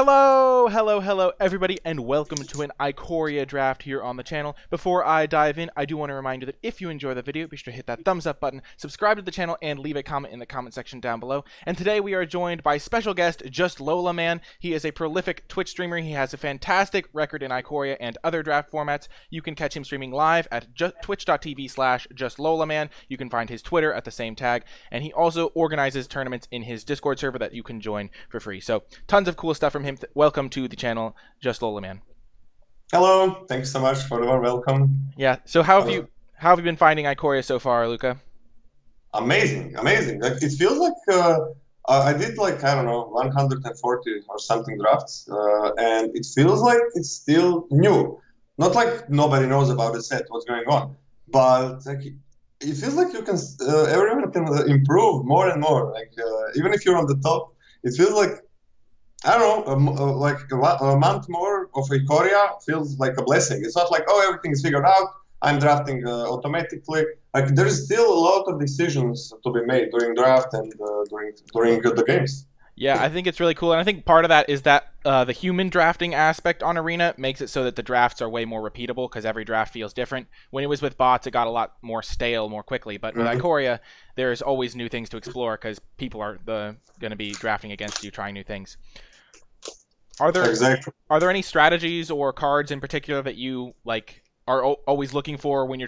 Hello, everybody, and welcome to an Ikoria draft here on the channel. Before I dive in, I do want to remind you that if you enjoy the video, be sure to hit that thumbs up button, subscribe to the channel, and leave a comment in the comment section down below. And today we are joined by special guest Justlolaman. He is a prolific Twitch streamer. He has a fantastic record in Ikoria and other draft formats. You can catch him streaming live at twitch.tv/Justlolaman. You can find his Twitter at the same tag, and he also organizes tournaments in his Discord server that you can join for free. So tons of cool stuff from him. Welcome to the channel, Justlolaman. Hello, thanks so much for the warm welcome. Yeah, so how have you been finding Ikoria so far, Luca? Amazing. Like, it feels like I did like, I don't know, 140 or something drafts, and it feels like it's still new. Not like nobody knows about the set, what's going on, but like it feels like you can everyone can improve more and more. Like even if you're on the top, it feels like, I don't know, like a month more of Ikoria feels like a blessing. It's not like, oh, everything is figured out, I'm drafting automatically. Like, there's still a lot of decisions to be made during draft and during the games. Yeah, I think it's really cool, and I think part of that is that the human drafting aspect on Arena makes it so that the drafts are way more repeatable because every draft feels different. When it was with bots, it got a lot more stale more quickly, but with Ikoria, there's always new things to explore because people are going to be drafting against you, trying new things. Are there any strategies or cards in particular that you like are always looking for when you're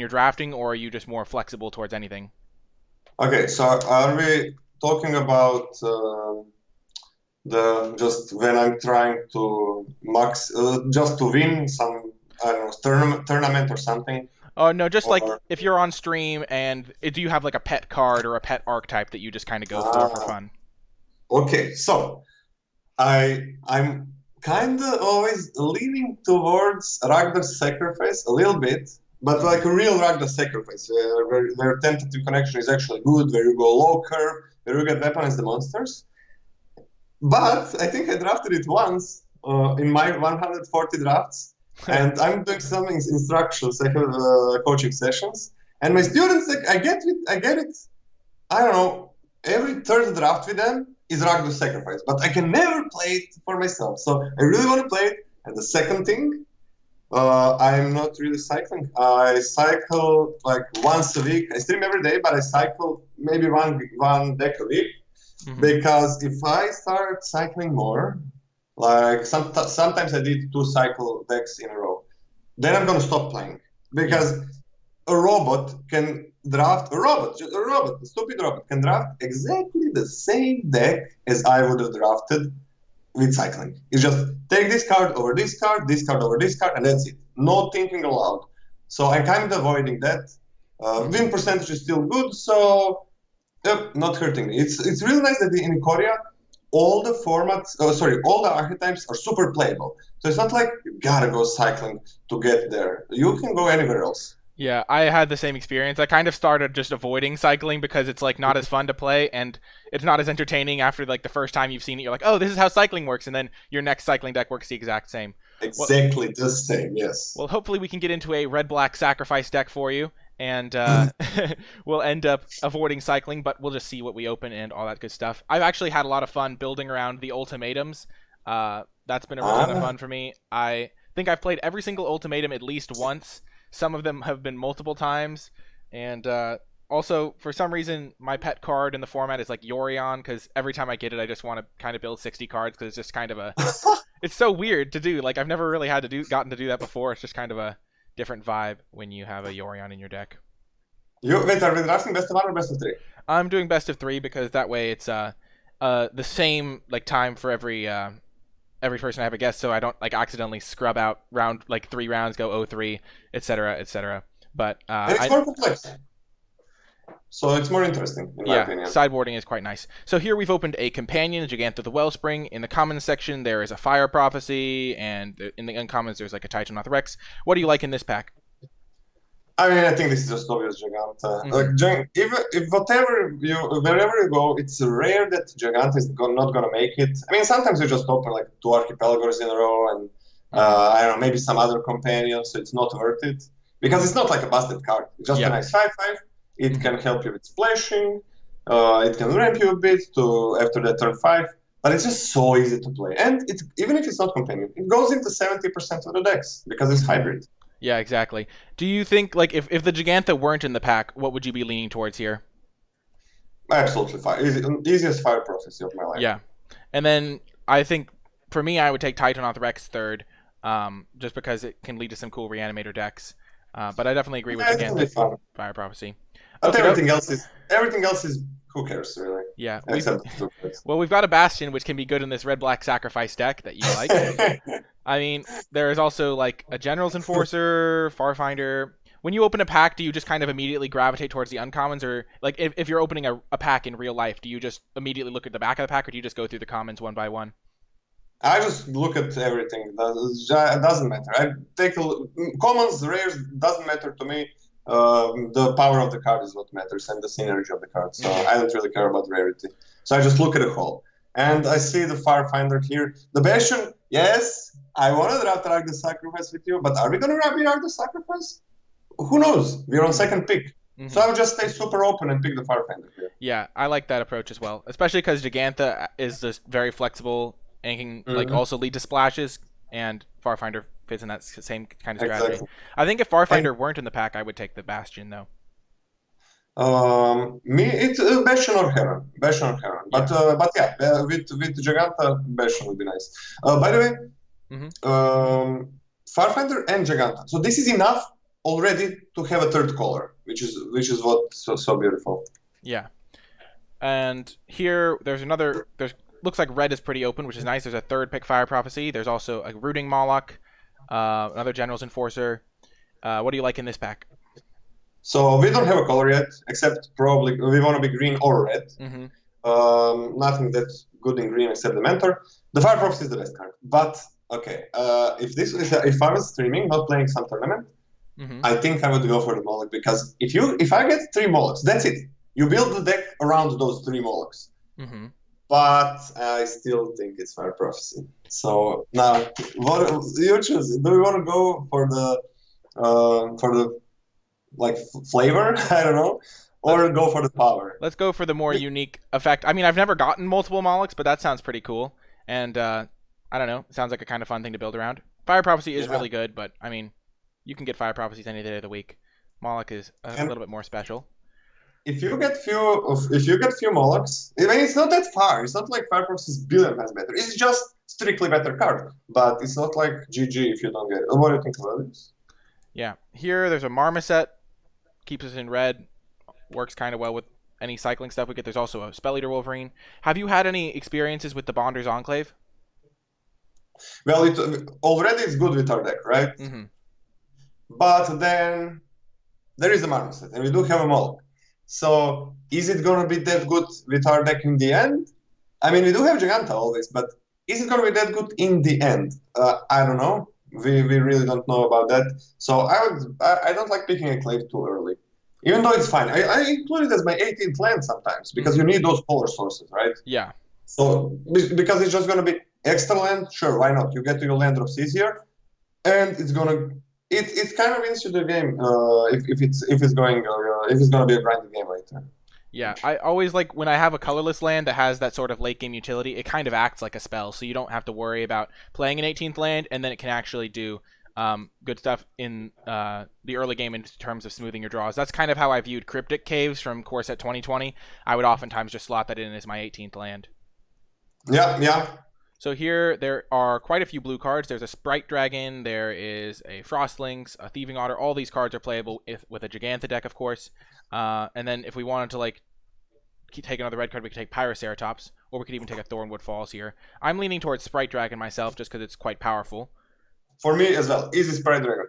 drafting, or are you just more flexible towards anything? Okay, so are we talking about just when I'm trying to max just to win some, I don't know, tournament or something? Oh no, just like if you're on stream and do you have like a pet card or a pet archetype that you just kind of go for fun? Okay, so I'm kind of always leaning towards Ragnar Sacrifice a little bit, but like a real Ragnar Sacrifice, where tentative connection is actually good, where you go low curve, where you get weaponize the monsters. But I think I drafted it once in my 140 drafts, and I'm doing some instructions. I have coaching sessions, and my students, like, I get it. I don't know, every third draft with them is Ragnar Sacrifice, but I can never play it for myself. So I really want to play it. And the second thing, I'm not really cycling. I cycle like once a week. I stream every day, but I cycle maybe one deck a week. Because if I start cycling more, like sometimes I did 2 cycle decks in a row, then I'm going to stop playing. Because a robot can draft, a stupid robot can draft exactly the same deck as I would have drafted with cycling. It's just take this card over this card over this card, and that's it. No thinking aloud. So I'm kind of avoiding that. Win percentage is still good, so yep, not hurting me. It's really nice that in Ikoria, all the all the archetypes are super playable. So it's not like you gotta go cycling to get there. You can go anywhere else. Yeah, I had the same experience. I kind of started just avoiding cycling because it's like not as fun to play and it's not as entertaining after like the first time you've seen it. You're like, oh, this is how cycling works, and then your next cycling deck works the exact same. Exactly the same, yes. Well, hopefully we can get into a red-black sacrifice deck for you, and we'll end up avoiding cycling, but we'll just see what we open and all that good stuff. I've actually had a lot of fun building around the ultimatums. That's been a ton of fun for me. I think I've played every single ultimatum at least once. Some of them have been multiple times, and also, for some reason, my pet card in the format is like Yorion, because every time I get it, I just want to kind of build 60 cards, because it's just kind of a... It's so weird to do. Like, I've never really gotten to do that before. It's just kind of a different vibe when you have a Yorion in your deck. Wait, are we drafting best of 1 or best of 3? I'm doing best of 3, because that way it's the same like time for every person I have a guest, so I don't like accidentally scrub out round like 3 rounds, go 0-3, etc., etc. But it's more complex, so it's more interesting in my opinion. Sideboarding is quite nice. So here we've opened a companion, Gigantha the Wellspring. In the commons section, there is a Fire Prophecy, and in the uncommons, there's like a Titannoth Rex. What do you like in this pack? I mean, I think this is just obvious Gigantha. Like, if wherever you go, it's rare that Gigantha is not gonna make it. I mean, sometimes you just open like 2 Archipelagos in a row, and I don't know, maybe some other companions, so it's not worth it. Because it's not like a busted card. It's just a nice 5/5. It can help you with splashing. It can ramp you a bit to after that turn 5. but it's just so easy to play. And it's even if it's not companion, it goes into 70% of the decks because it's hybrid. Yeah, exactly. Do you think, like, if the Gigantha weren't in the pack, what would you be leaning towards here? Absolutely fire. Easiest fire prophecy of my life. Yeah. And then I think, for me, I would take Titanoth Rex third, just because it can lead to some cool Reanimator decks. But I definitely agree with Yeah, it's gonna be Gigantha fun. Fire Prophecy. But Okay, everything else is who cares really? yeah. Except the two cards. Well, we've got a Bastion, which can be good in this red-black sacrifice deck that you like. I mean, there is also like a General's Enforcer, Farfinder. When you open a pack, do you just kind of immediately gravitate towards the uncommons, or like if you're opening a pack in real life, do you just immediately look at the back of the pack, or do you just go through the commons one by one? I just look at everything. It doesn't matter. I take commons, rares doesn't matter to me. The power of the card is what matters and the synergy of the card. So I don't really care about rarity. So I just look at the whole. And I see the Firefinder here. The Bastion, yes, I want to Ratarag the Sacrifice with you, but are we going to Ratarag the Sacrifice? Who knows? We're on second pick. So I would just stay super open and pick the Firefinder here. Yeah, I like that approach as well, especially because Gigantha is just very flexible and can like also lead to splashes, and Farfinder fits in that same kind of strategy. Exactly. I think if Farfinder weren't in the pack, I would take the Bastion though. It's Bastion or Heron. Bastion or Heron. But with Giganta, Bastion would be nice. By the way, Farfinder and Giganta. So this is enough already to have a third color, which is what's so beautiful. Yeah. And here there's looks like red is pretty open, which is nice. There's a third pick Fire Prophecy. There's also a Rooting Moloch, another General's Enforcer. What do you like in this pack? So we don't have a color yet, except probably we want to be green or red. Nothing that's good in green except the Mentor. The Fire Prophecy is the best card. But okay, if I was streaming, not playing some tournament, I think I would go for the Moloch, because if I get 3 Molochs, that's it. You build the deck around those 3 Molochs. But I still think it's Fire Prophecy. So now, what you choose? Do we want to go for the like flavor? I don't know, or go for the power? Let's go for the more unique effect. I mean, I've never gotten multiple Molochs, but that sounds pretty cool. And I don't know, it sounds like a kind of fun thing to build around. Fire Prophecy is really good, but I mean, you can get Fire Prophecies any day of the week. Moloch is a little bit more special. If you get few Molochs, I mean, it's not that far. It's not like Fire Prophecy is billion times better. It's just strictly better card, but it's not like GG if you don't get it. What do you think about this? Yeah, here there's a Marmoset, keeps us in red, works kind of well with any cycling stuff we get. There's also a Spell Eater Wolverine. Have you had any experiences with the Bonders Enclave? Well, it already is good with our deck, right? But then there is a Marmoset, and we do have a Moloch. So is it going to be that good with our deck in the end? I mean, we do have Giganta always, but is it going to be that good in the end? I don't know. We really don't know about that. So I don't like picking a Enclave too early, even though it's fine. I include it as my 18th land sometimes, because you need those polar sources, right? Yeah. So because it's just going to be extra land, sure, why not? You get to your land drops easier, and it's going to... It kind of wins you the game if it's going to be a grinding game later. Yeah, I always like when I have a colorless land that has that sort of late game utility. It kind of acts like a spell, so you don't have to worry about playing an 18th land, and then it can actually do good stuff in the early game in terms of smoothing your draws. That's kind of how I viewed Cryptic Caves from Core Set 2020. I would oftentimes just slot that in as my 18th land. Yeah. So here there are quite a few blue cards. There's a Sprite Dragon, there is a Frostlynx, a Thieving Otter. All these cards are playable with a Gigantha deck, of course. And then if we wanted to like take another red card, we could take Pyroceratops, or we could even take a Thornwood Falls here. I'm leaning towards Sprite Dragon myself, just because it's quite powerful. For me as well, easy Sprite Dragon.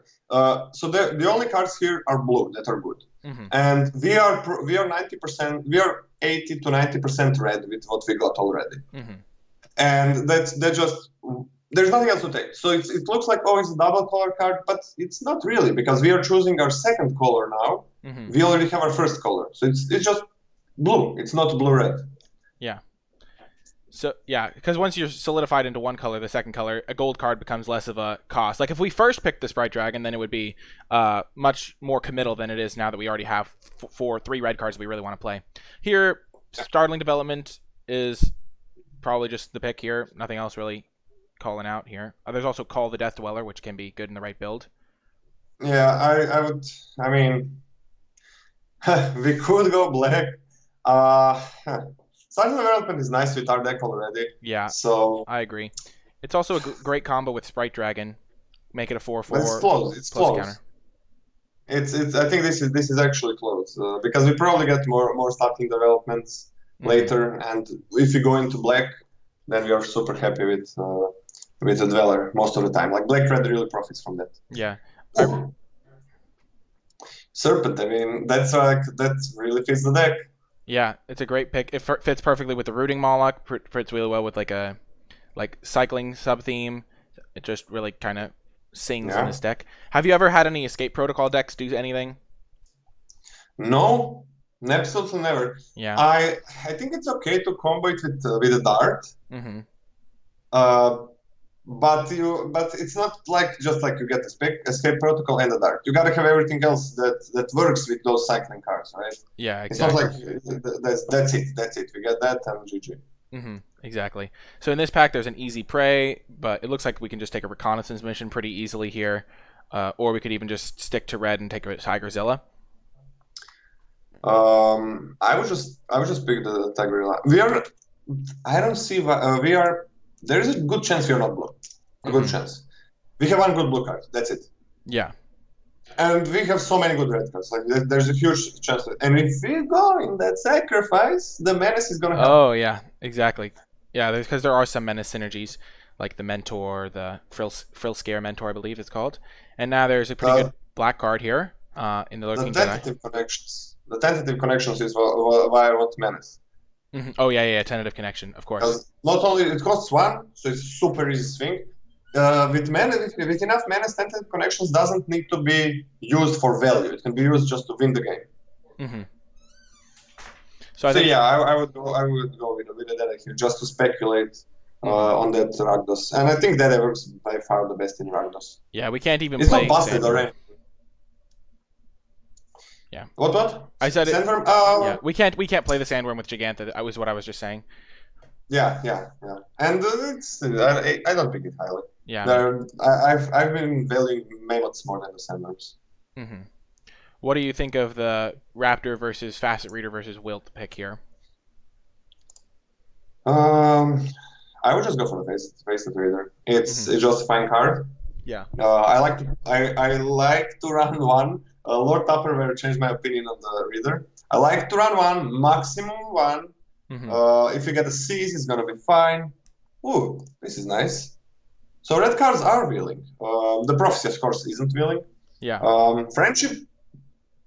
So the only cards here are blue that are good, and we are 90%, we are 80 to 90% red with what we got already. And that's just, there's nothing else to take. So it looks like, oh, it's a double color card, but it's not really, because we are choosing our second color now. We already have our first color. So it's just blue. It's not blue-red. Yeah. So, yeah, because once you're solidified into one color, the second color, a gold card becomes less of a cost. Like, if we first picked the Sprite Dragon, then it would be much more committal than it is now that we already have 3 red cards we really want to play. Here, Startling Development is probably just the pick here. Nothing else really calling out here. There's also Call the Death Dweller, which can be good in the right build. Yeah, I would. I mean, we could go black. Sergeant Development is nice with our deck already. Yeah, So, I agree. It's also a great combo with Sprite Dragon. Make it a 4/4. but it's close. It's plus close. counter. It's. I think this is actually close because we probably get more starting developments later, and if we go into black, then we are super happy with the Dweller most of the time. Like Black Red really profits from that. Yeah. Serpent. I mean, that really fits the deck. Yeah, it's a great pick. It fits perfectly with the Rooting Moloch. Fits really well with like a cycling sub theme. It just really kind of sings in this deck. Have you ever had any Escape Protocol decks do anything? No, absolutely never. Yeah. I think it's okay to combo it with a dart. Mm-hmm. But it's not like just like you get Escape Protocol and a dart. You gotta have everything else that works with those cycling cards, right? Yeah, exactly. It's not like that's it. We get that and GG. Mm-hmm. Exactly. So in this pack, there's an easy prey, but it looks like we can just take a reconnaissance mission pretty easily here, or we could even just stick to red and take a Tigerzilla. I would just pick the Tigerzilla. I don't see we are. There is a good chance we are not blue. A good chance. We have one good blue card. That's it. Yeah. And we have so many good red cards. Like there's a huge chance. And if we go in that sacrifice, the menace is gonna happen. Oh yeah, exactly. Yeah, because there are some menace synergies, like the Mentor, the Frill Scare Mentor, I believe it's called. And now there's a pretty good black card here in the Lurking Jedi. The tentative connections is why I want menace. Mm-hmm. Oh yeah, tentative connection, of course. Not only it costs 1, so it's super easy swing. With enough menace, tentative connections doesn't need to be used for value. It can be used just to win the game. Mm-hmm. So I think, yeah, I would go with the Deda here just to speculate on that Rakdos, and I think Deda works by far the best in Rakdos. Yeah, we can't even. It's play not busted or anything. Yeah. What? I said Sandworm? Yeah, we can't play the Sandworm with Giganta. That was what I was just saying. Yeah. And I don't pick it highly. Yeah. I've been valuing Mammoths more than the Sandworms. Mm-hmm. What do you think of the Raptor versus Facet Reader versus Wilt pick here? I would just go for the Facet Reader. It's just a fine card. Yeah. I like to run one. Lord Tupperware changed my opinion on the Reader. I like to run one, maximum one. Mm-hmm. If you get a Seize, it's gonna be fine. Ooh, this is nice. So red cards are wheeling. The Prophecy, of course, isn't wheeling. Yeah. Friendship,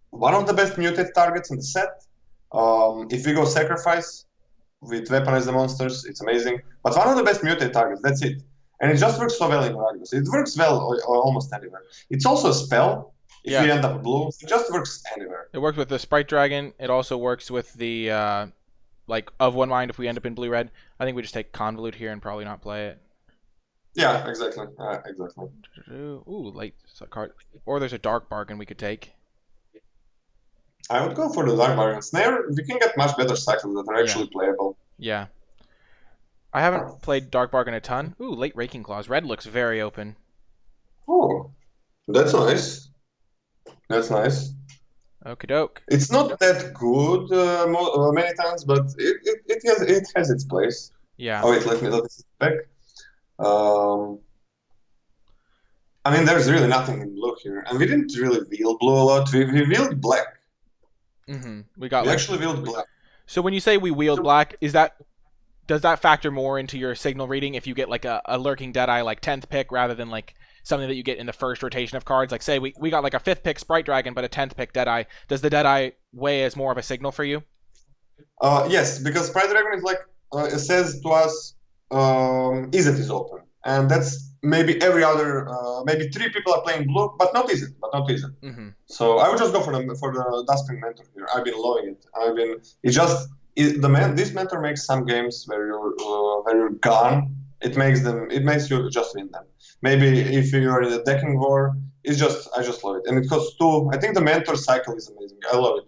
one of the best mutate targets in the set. If we go Sacrifice with Weaponize the Monsters, it's amazing. But one of the best mutate targets, that's it. And it just works so well in Rakdos. It works well almost anywhere. It's also a spell. If you end up blue, it just works anywhere. It works with the Sprite Dragon. It also works with the of one mind if we end up in blue-red. I think we just take Convolute here and probably not play it. Yeah, exactly. Ooh, late card. Or there's a Dark Bargain we could take. I would go for the Dark Bargain. Snare, we can get much better cycles that are actually playable. Yeah. I haven't played Dark Bargain a ton. Ooh, late Raking Claws. Red looks very open. Oh, that's nice. That's nice. Okie doke. It's not that good many times, but it has its place. Yeah. Oh wait, let me this back. I mean, there's really nothing in blue here, and we didn't really wheel blue a lot. We wheeled black. Mm-hmm. We actually wheeled black. So when you say we wheeled black, does that factor more into your signal reading if you get like a Lurking Deadeye like 10th pick rather than like something that you get in the first rotation of cards? Like say we got like a 5th pick Sprite Dragon but a 10th pick Deadeye. Does the Deadeye weigh as more of a signal for you? Yes, because Sprite Dragon is like it says to us Izzet is open, and that's maybe every other maybe 3 people are playing blue, but not Izzet. Mm-hmm. So I would just go for the Duskspring Mentor here. I've been loving it. This mentor makes some games where you're gone. It makes you just win them. Maybe if you are in a decking war, I just love it. And it costs 2. I think the mentor cycle is amazing. I love it.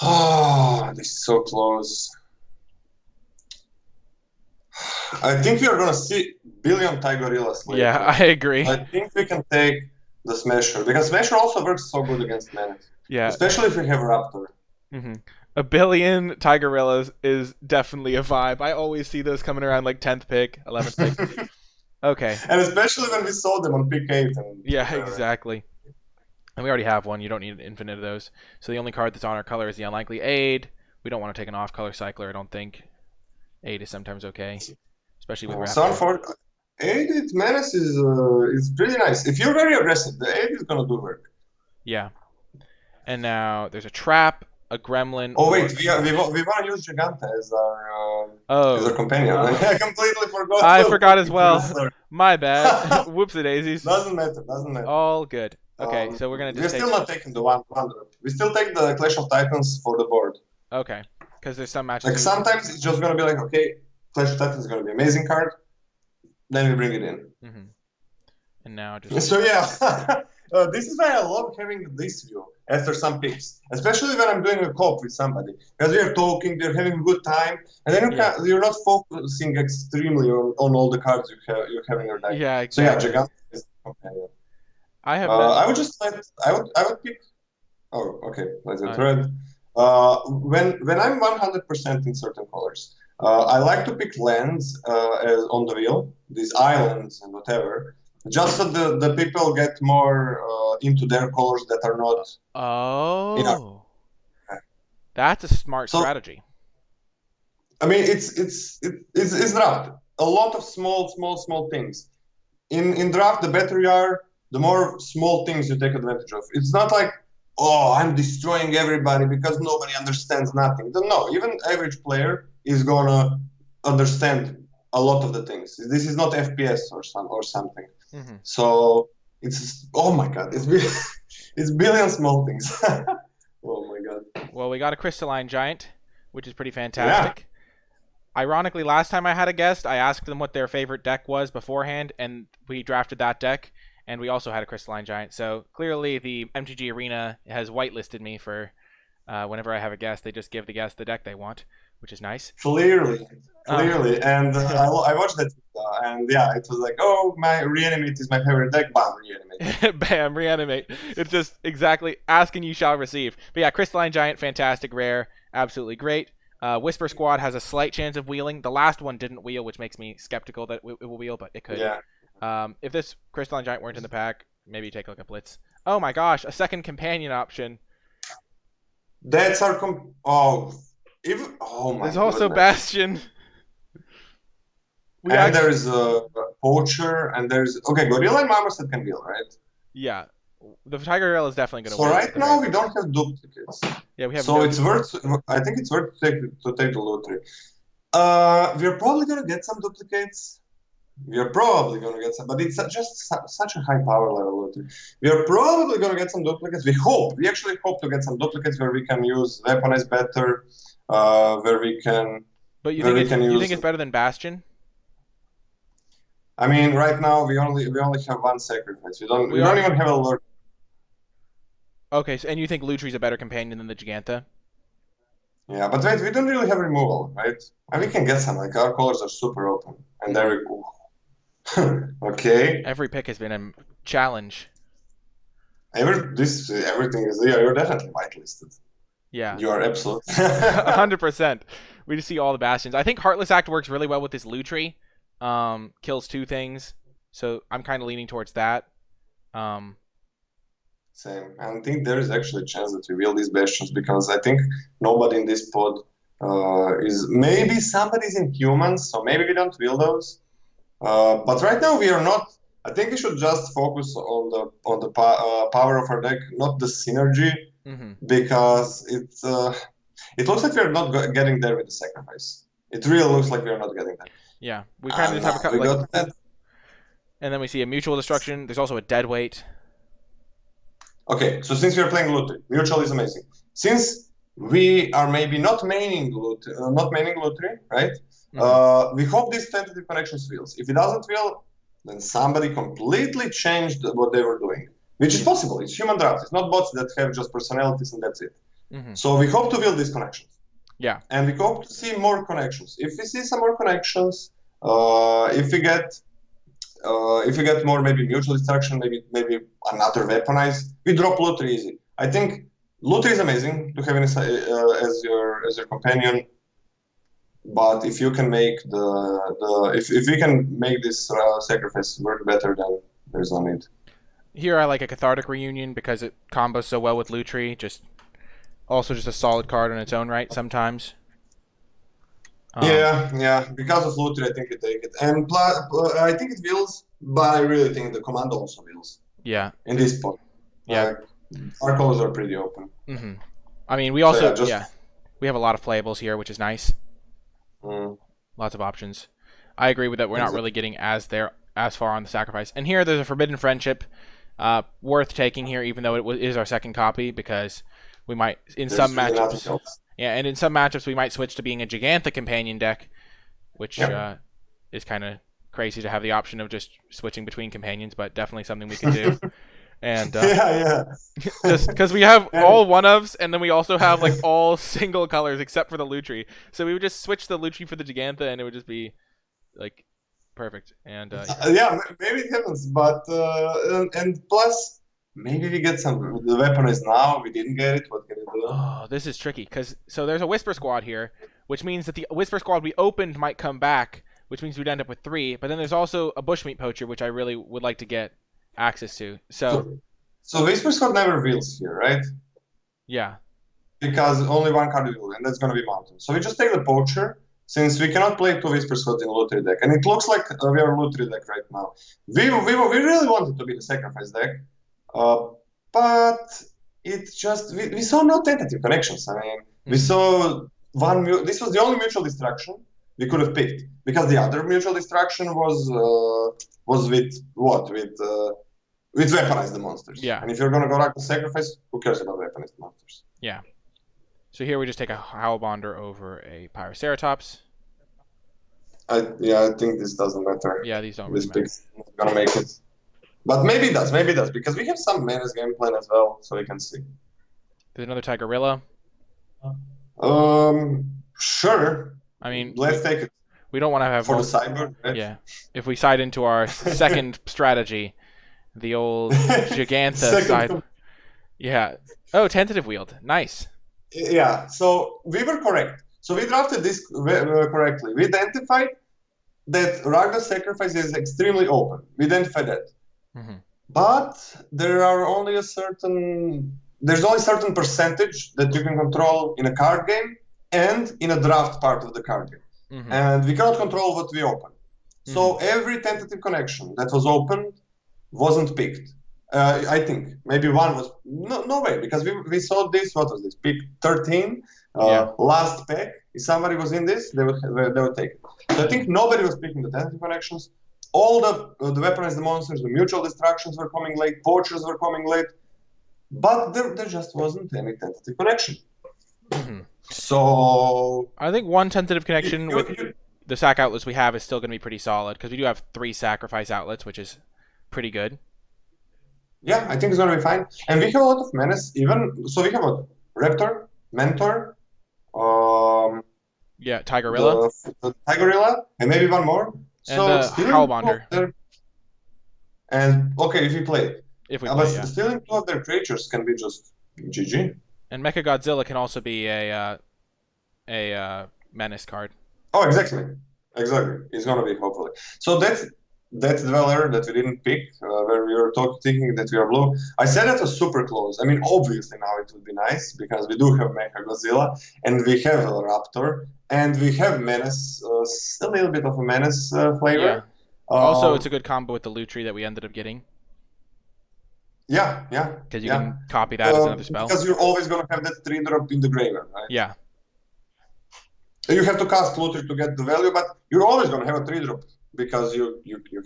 Oh, this is so close. I think we are gonna see billion Tigerillas Yeah, later. I agree. I think we can take the Smasher because Smasher also works so good against Menace, Yeah. especially if we have Raptor. hmm A billion Tigerillas is definitely a vibe. I always see those coming around like 10th pick, 11th pick. Okay. And especially when we saw them on pick 8 and Yeah, whatever. exactly. And we already have one. You don't need an infinite of those. So the only card that's on our color is the Unlikely Aid. We don't want to take an off-color cycler, I don't think. Aid is sometimes okay, especially with So Raptor. for 8 Menace is pretty nice. If you're very aggressive, the 8 is gonna do work. Yeah. And now there's a Trap, a Gremlin, Oh or wait, a we want to use Giganta as our Oh, companion. I whoops. completely forgot I the forgot as fucking well. story. My bad. Whoopsie daisies. Doesn't matter. Doesn't matter. All good. Okay, so we're gonna We're just still take. not taking the one drop. We still take the Clash of Titans for the board. Okay, because there's some matches Like we. sometimes it's just gonna be like, okay, Clash of Titans is gonna be amazing card. Then we bring it in. hmm And now just. So yeah, this is why I love having this view after some picks, especially when I'm doing a co-op with somebody, because we are talking, we're having a good time, and then Yeah. you're not focusing extremely on all the cards you have in your deck. Yeah, So yeah, exactly. Gigant is companion. I have been. I would just I would pick. Oh, okay, let's get Uh, red. When I'm 100% in certain colors, I like to pick lands on the wheel, these islands and whatever, just so the people get more into their colors that are not. Yeah. oh, that's a smart So strategy. I mean, it's draft. A lot of small things. In draft, the better you are, the more small things you take advantage of. It's not like, oh, I'm destroying everybody because nobody understands nothing. No, even average player is gonna understand a lot of the things. This is not FPS or something. hmm So it's oh my god, it's billion small things. Oh my god. Well, we got a Crystalline Giant, which is pretty Yeah. fantastic. Ironically, last time I had a guest, I asked them what their favorite deck was beforehand, and we drafted that deck, and we also had a Crystalline Giant. So clearly, the MTG Arena has whitelisted me for whenever I have a guest. They just give the guest the deck they want, which is nice. Clearly, Uh, clearly, and yeah. I watched that, and yeah, it was like, oh, my reanimate is my favorite deck. Bam, reanimate. Bam, reanimate. It's just exactly asking you shall receive. But yeah, Crystalline Giant, fantastic, rare, absolutely great. Whisper Squad has a slight chance of wheeling. The last one didn't wheel, which makes me skeptical that it will wheel, but it could. Yeah, If this Crystalline Giant weren't in the pack, maybe take like a Blitz. Oh my gosh, a second companion option. that's our oh, even oh my There's also goodness. Bastion. We And actually, there's a poacher, and there's okay, gorilla and marmoset can wheel, right? yeah, the Tiger Rail is definitely going to So wheel right at the very now we least. don't have duplicates, Yeah, we have so no it's worth. duplicates. I think it's worth to take the lottery. We're probably gonna get some duplicates. We are probably going to get some, but it's just such a high power level lottery. We are probably going to get some duplicates. We hope, we actually hope to get some duplicates where we can use weaponize better, where we can, But where we can you think use. it's better than Bastion? I mean, right now we only have one sacrifice. We We don't are even have a lord. okay. So, and you think Lutry's a better companion than the Giganta? Yeah, but wait, we don't really have removal, right? And we can get some. Like our colors are super open, and Mm-hmm. there we go. Okay. Every pick has been a challenge. Everything is yeah. You're definitely whitelisted. Yeah, You are absolutely. 100%. We just see all the Bastions. I think Heartless Act works really well with this Lutry. Kills two things, so I'm kind of leaning towards that. Um, Same. I think there is actually a chance that we will these bastions because I think nobody in this pod is maybe somebody's in humans, so maybe we don't will those. But right now we are not. I think we should just focus on the power of our deck, not the synergy, mhm. because it looks like we are not getting there with the sacrifice. It really looks like we are not getting there. Yeah, we kind of And just have a we couple like, got that. and then we see a mutual destruction. There's also a dead weight. Okay, so since we are playing Lutri, mutual is amazing. Since we are maybe not maining Lutri, right? hmm We hope this tentative connections wheels. If it doesn't wheel, then somebody completely changed what they were doing, which is Yeah. possible. It's human draft. It's not bots that have just personalities and that's it. Hmm. So we hope to build these connections. Yeah. And we hope to see more connections. If we see some more connections, if we get more maybe mutual destruction, maybe another weaponized, we drop Lutri easy. I think Lutri is amazing to have as your companion. But if you can make if we can make this sacrifice work better, then there's no need. Here I like a Cathartic Reunion because it combos so well with Lutri. Just a solid card on its own right sometimes. Yeah. Because of Lutri, I think you take it, and I think it wills, but I really think the command also wills. Yeah. In this point, Yeah. Our colors are pretty open. Hmm. I mean, we also So yeah, we have a lot of playables here, which is nice. Mm. Lots of options. I agree with that. We're not really getting as far on the sacrifice. And here, there's a Forbidden Friendship, worth taking here, even though it is our second copy, because we might in There's some really nothing matchups. else. Yeah, and in some matchups we might switch to being a Gigantha companion deck, which Yep. is kind of crazy to have the option of just switching between companions, but definitely something we can do. And Yeah. just because we have And all one-ofs, and then we also have like all single colors except for the Lutri. So we would just switch the Lutri for the Gigantha, and it would just be like perfect. And yeah, maybe it happens, but and plus maybe we get some. The weapon is now. We didn't get it. What can you do? oh, this is tricky because there's a Whisper Squad here, which means that the Whisper Squad we opened might come back, which means we'd end up with 3. But then there's also a Bushmeat Poacher, which I really would like to get access to. So Whisper Squad never wheels here, right? Yeah. Because only one card will, and that's going to be Mountain. So we just take the Poacher, since we cannot play 2 Whisper Squads in Lutri deck, and it looks like we are Lutri deck right now. We really wanted to be the Sacrifice deck, but it just we saw no tentative connections. I mean, we saw one. This was the only mutual destruction we could have picked, because the other mutual destruction was with what with weaponize the monsters. Yeah. And if you're gonna go back to sacrifice, who cares about weaponize the monsters? Yeah. So here we just take a Howlbonder over a Pyroceratops. I think this doesn't matter. Yeah, these don't This really matter. pick's not gonna make it. But maybe it does, because we have some Menace game plan as well, so we can see. There's another Tigerilla. Sure. I mean, Let's take it we don't want to have for the cyber. Right? Yeah. If we side into our second strategy, the old Gigantha side. Yeah. Oh, tentative wield. Nice. Yeah. So we were correct. So we drafted this correctly. We identified that Ragnar Sacrifice is extremely open. We identified that. Mm-hmm. But there's only certain percentage that you can control in a card game and in a draft part of the card game. Mm-hmm. And we cannot control what we open. So every tentative connection that was opened wasn't picked. I think maybe one was no way, because we saw this. What was this? Pick 13, last pack. If somebody was in this, they would take it. So I think nobody was picking the tentative connections. All the weaponized monsters, the mutual destructions were coming late. Poachers were coming late, but there just wasn't any tentative connection. Mm-hmm. So I think one tentative connection with the sack outlets we have is still going to be pretty solid, because we do have 3 sacrifice outlets, which is pretty good. Yeah, I think it's going to be fine. And we have a lot of menace, even. So we have a Raptor, Mentor, Tigerilla. the Tigerilla, and maybe one more. And So Howlbonder. And okay, if we play. If we But play, yeah. stealing 2 of their creatures can be just GG. And Mechagodzilla can also be a menace card. Oh, exactly. It's going to be, hopefully. So that Dweller that we didn't pick, where we were thinking that we are blue, I said that was super close. I mean, obviously now it would be nice, because we do have Mechagodzilla, and we have a Raptor, and we have Menace, a little bit of a Menace flavor. Yeah. Also, it's a good combo with the Lutri that we ended up getting. Yeah. Because you can copy that as another spell. Because you're always going to have that 3-drop in the graveyard, right? Yeah. You have to cast Lutri to get the value, but you're always going to have a 3-drop. Because you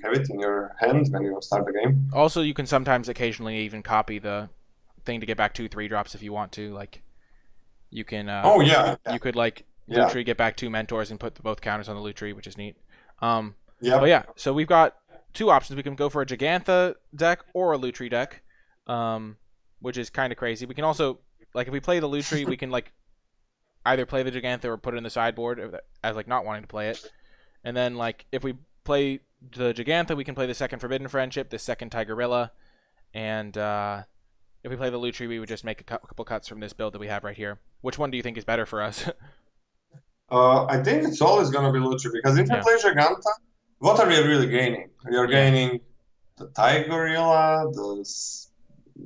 have it in your hand when you start the game. Also, you can sometimes occasionally even copy the thing to get back 2 3-drops if you want to. Like, you can. You could Lutri get back 2 mentors and put both counters on the Lutri, which is neat. But yeah, so we've got 2 options. We can go for a Gigantha deck or a Lutri deck, which is kind of crazy. We can also like if we play the Lutri, we can like either play the Gigantha or put it in the sideboard as like not wanting to play it. And then like if we play the Gigantha, we can play the second Forbidden Friendship, the second Tigerilla, and if we play the Lutri, we would just make a couple cuts from this build that we have right here. Which one do you think is better for us? I think it's always gonna be Lutri because if you Yeah. play Giganta, what are we really gaining? We are gaining the Tigorilla,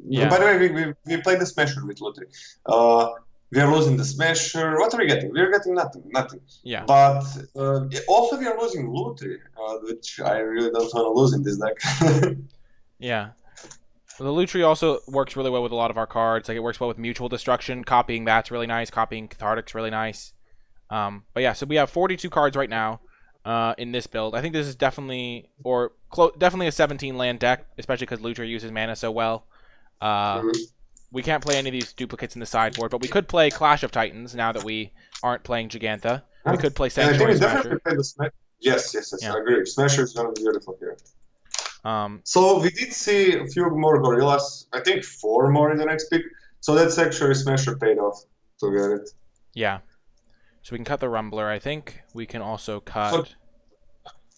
Yeah. By the way, we play the Smasher with Lutri. We are losing the Smasher. What are we getting? We are getting nothing, nothing. Yeah. But also we are losing Lutri, which I really don't want to lose in this deck. Yeah. Well, the Lutri also works really well with a lot of our cards. Like it works well with Mutual Destruction. Copying that's really nice. Copying Cathartic's really nice. But yeah, so we have 42 cards right now in this build. I think this is definitely definitely a 17 land deck, especially because Lutri uses mana so well. We can't play any of these duplicates in the sideboard, but we could play Clash of Titans now that we aren't playing Gigantha. We could play I think Sanctuary we definitely Smasher. play the Smasher. Yes, Yeah. I agree. Smasher is gonna be beautiful here. Um, So we did see a few more gorillas. I think 4 more in the next pick. So that's actually Smasher paid off to get it. yeah. So we can cut the Rumbler, I think. We can also cut... So,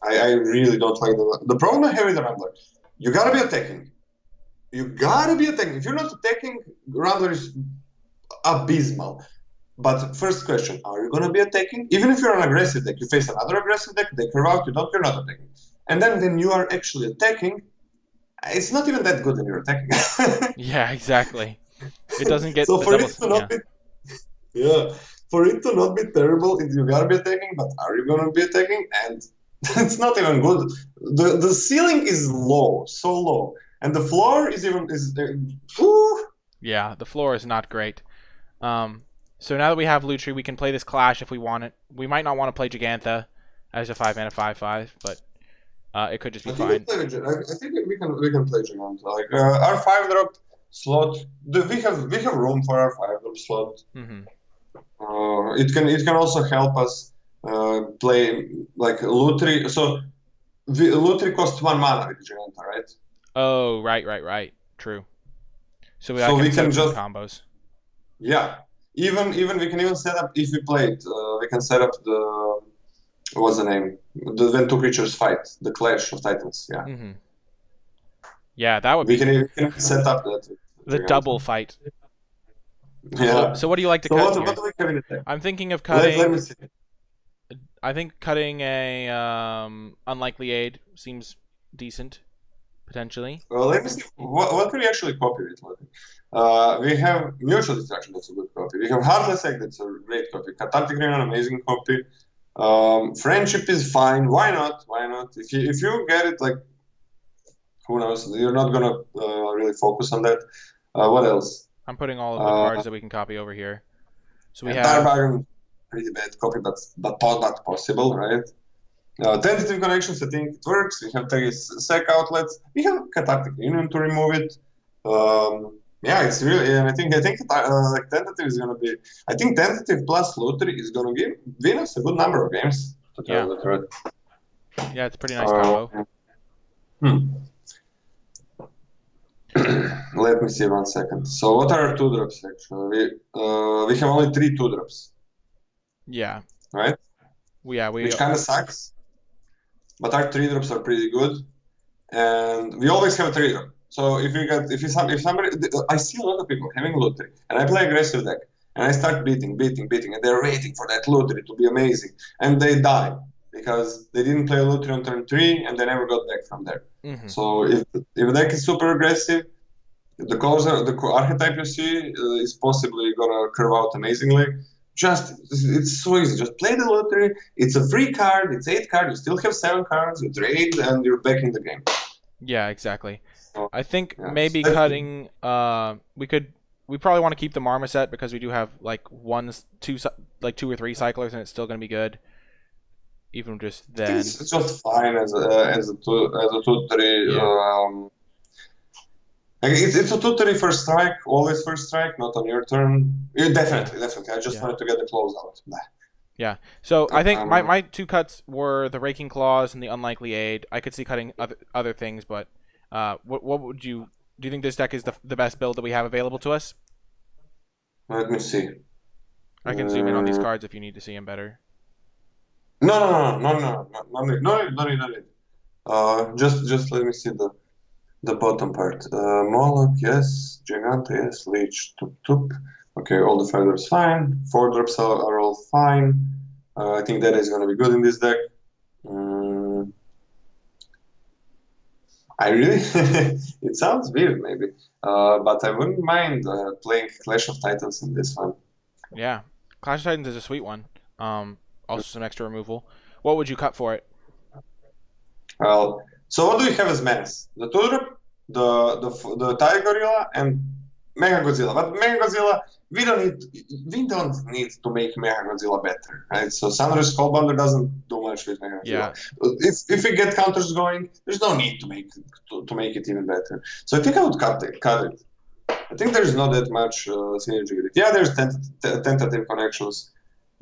I really don't like the problem I have with the Rambler. You gotta be attacking. You gotta be attacking. If you're not attacking, Rambler is abysmal. But first question, are you gonna be attacking? Even if you're an aggressive deck, you face another aggressive deck, they curve out, you're not attacking. And then when you are actually attacking, it's not even that good when you're attacking. Yeah, exactly. It doesn't get so the for double... it to not be for it to not be terrible, you gotta be attacking, but are you gonna be attacking? And it's not even good. The ceiling is low, so low. And the floor is even Yeah, the floor is not great. So now that we have Lutri, we can play this Clash if we want it. We might not want to play Gigantha as a 5-mana 5/5, but it could just be fine. I think we can play Giganta. Like our 5-drop slot, we have room for our 5-drop slot. Mm-hmm. It can also help us play like Lutri. So Lutri costs 1 mana with Giganta, right? Oh, right. True. So we can set up some combos. Yeah. Even we can even set up, if we play it, we can set up the, what's the name? When 2 creatures fight, the Clash of Titans. Yeah. Mm-hmm. Yeah, that would be... We can set up that. The double fight. Yeah. So what do you like to cut here? What do we have in the deck? I'm thinking of cutting... Let me see. I think cutting a Unlikely Aid seems decent, potentially. Let me see. What can we actually copy with? We have Mutual Destruction, that's a good copy. We have Heartless Egg, that's a great copy. Cathartic Ring, an amazing copy. Friendship is fine. Why not? If you get it, like, who knows? You're not gonna really focus on that. What else? I'm putting all of the cards that we can copy over here. So we have Darbargon, pretty bad copy, but possible, right? Tentative Connections, I think it works. We have Sec outlets. We have Cathartic Union to remove it. Yeah, it's really, and I think like Tentative is gonna be. I think Tentative plus Lutri is gonna win us a good number of games. To tell the truth. Yeah, it's a pretty nice combo. Let me see 1 second. So what are our 2-drops actually? We have only 3 2-drops. Yeah. Right? Which kind of sucks. But our 3-drops are pretty good, and we always have a 3-drop. So if somebody, I see a lot of people having Lutri, and I play aggressive deck, and I start beating, and they're waiting for that Lutri to be amazing, and they die because they didn't play Lutri on turn 3, and they never got back from there. Mm-hmm. So if the deck is super aggressive, the archetype you see is possibly gonna curve out amazingly. It's so easy. Just play the Lutri. It's a free card. It's 8 cards. You still have 7 cards. You trade, and you're back in the game. Yeah, exactly. I think maybe cutting. We probably want to keep the Marmoset because we do have like 2 or 3 cyclers, and it's still going to be good. Even just then. It's just fine as a 2/3. Yeah. It's a 2/3 first strike, always first strike, not on your turn. Yeah, definitely. I just wanted to get the close out. Yeah. So I think my 2 cuts were the Raking Claws and the Unlikely Aid. I could see cutting other things, but what would you do? You think this deck is the best build that we have available to us? Let me see. I can zoom in on these Mm, cards if you need to see them better. no, no, no, no, no, no, no, no, no, no, no, no, no. Just let me see the bottom part. Moloch, yes. Gigante, yes. Leech, tup, tup. Okay, all the feathers fine. Four drops are all fine. I think that is going to be good in this deck. Mm, I really, it sounds weird maybe, but I wouldn't mind playing Clash of Titans in this one. Yeah, Clash of Titans is a sweet one. Also some extra removal. What would you cut for it? Well, so what do you have as menace? The Tulip, the Tiger Gorilla, and Mega Godzilla. But Mega Godzilla, we don't need to make Mega Godzilla better, right? So Sunrise Skullbounder doesn't do much with Mega Godzilla. Yeah, If we get counters going, there's no need to make it even better. So I think I would cut it. I think there's not that much synergy with it. Yeah, there's tentative connections,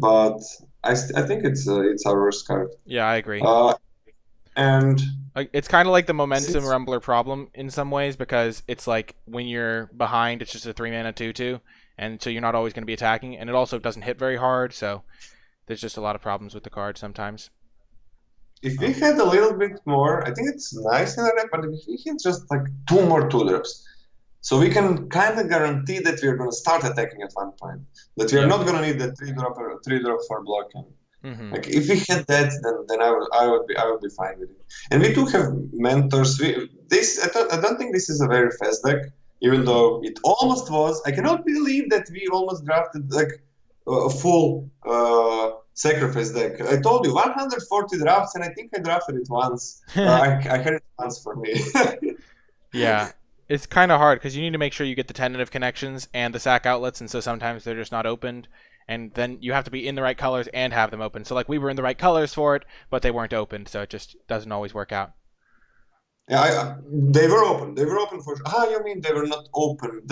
but I think it's our worst card. yeah, I agree. And It's kind of like the momentum since rumbler problem in some ways because it's like when you're behind, it's just a 3 mana 2/2, and so you're not always going to be attacking, and it also doesn't hit very hard, so there's just a lot of problems with the card sometimes. if we had a little bit more, I think it's nice in the deck, but if we had just like two more two drops, so we can kind of guarantee that we're going to start attacking at one point, that we're Yeah. not going to need the three drop for blocking. Hmm. Like if we had that, then I would be fine with it. And we do have mentors. I don't think this is a very fast deck, even though it almost was. I cannot believe that we almost drafted like a full sacrifice deck. I told you 140 drafts, and I think I drafted it once. I had it once for me. Yeah, it's kind of hard because you need to make sure you get the tentative connections and the sack outlets, and so sometimes they're just not opened. And then you have to be in the right colors and have them open. So like we were in the right colors for it, but they weren't opened, so it just doesn't always work out. Yeah, they were open. They were open for. Ah, you mean they were not open?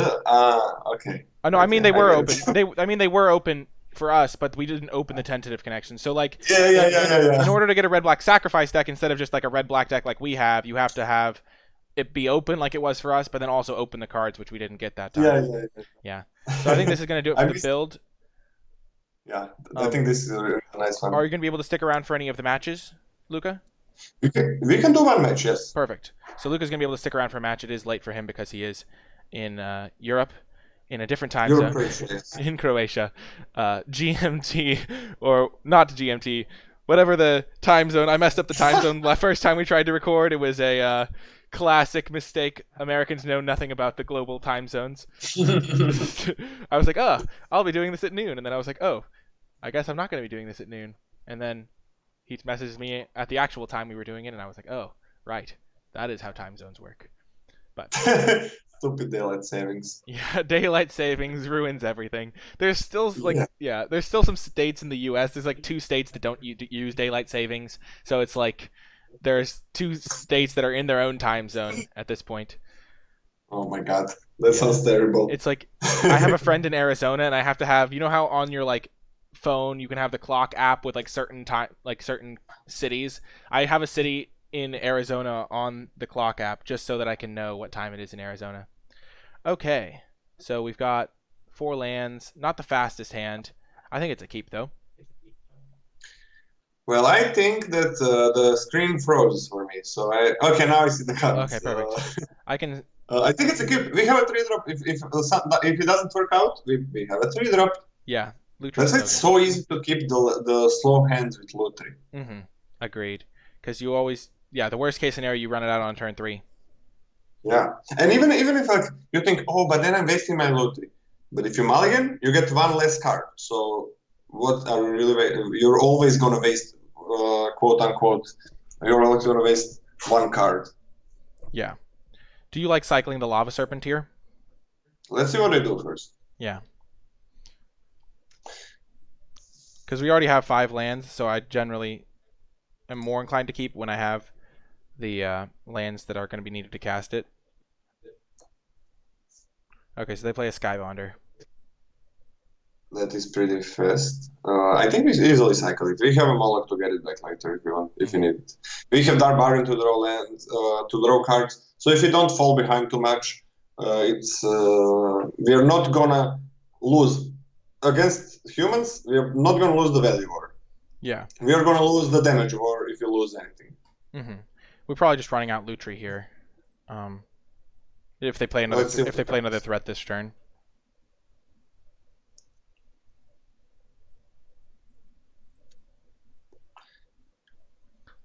Okay. Oh no, I mean Okay, they I were get open. it. I mean they were open for us, but we didn't open the tentative connection. So like Yeah. in order to get a red black sacrifice deck instead of just like a red black deck like we have, you have to have it be open like it was for us, but then also open the cards, which we didn't get that time. Yeah. Yeah. So I think this is gonna do it I for the missed. build. Yeah, I Um, think this is a really nice are one. you gonna be able to stick around for any of the matches, Luca? We can do one match, yes. Perfect. So Luca's gonna be able to stick around for a match. It is late for him because he is in Europe, in a different time You're zone, Croatia, yes. in Croatia, GMT or not GMT, whatever the time zone. I messed up the time zone the first time we tried to record. It was a classic mistake. Americans know nothing about the global time zones. I was like, oh, I'll be doing this at noon, and then I was like, oh, I guess I'm not going to be doing this at noon. And then he messages me at the actual time we were doing it, and I was like, oh, right, that is how time zones work. But Stupid daylight savings. yeah, daylight savings ruins everything. There's still Yeah. there's still some states in the U.S. There's like 2 states that don't use daylight savings, so it's like there's 2 states that are in their own time zone at this point. Oh my God, that Yeah, sounds terrible. it's like I have a friend in Arizona, and I have to have how on your like phone you can have the clock app with like certain time, like certain cities. I have a city in Arizona on the clock app just so that I can know what time it is in Arizona. Okay, so we've got 4 lands, not the fastest hand. I think it's a keep though. Well, I think that the screen froze for me. So okay, now I see the Okay, cards. perfect. I can. I think it's a keep. We have a three drop. If it doesn't work out, we have a three drop. Yeah, Lutri's That's why so it's good. so easy to keep the slow hands with Lutri. Mm-hmm. Agreed. Because you always, yeah, the worst case scenario, you run it out on turn 3. Yeah, and even if like you think, oh, but then I'm wasting my Lutri. But if you mulligan, you get one less card. So what are you really? You're always gonna waste, quote unquote. You're always gonna waste one card. Yeah. Do you like cycling the Lava Serpent here? Let's see what I do first. Yeah. Because we already have 5 lands, so I generally am more inclined to keep when I have the lands that are going to be needed to cast it. Okay, so they play a Skybonder. That is pretty fast. I think we easily cycle it. We have a Moloch to get it back later if you want, if you need it. We have Darbarian to draw land, to draw cards. So if you don't fall behind too much, it's we are not gonna lose. Against humans, we are not gonna lose the value war. Yeah. We are gonna lose the damage war if you lose anything. We're probably just running out Lutri here. Um, if they play Let's see if what they play another happens. threat this turn.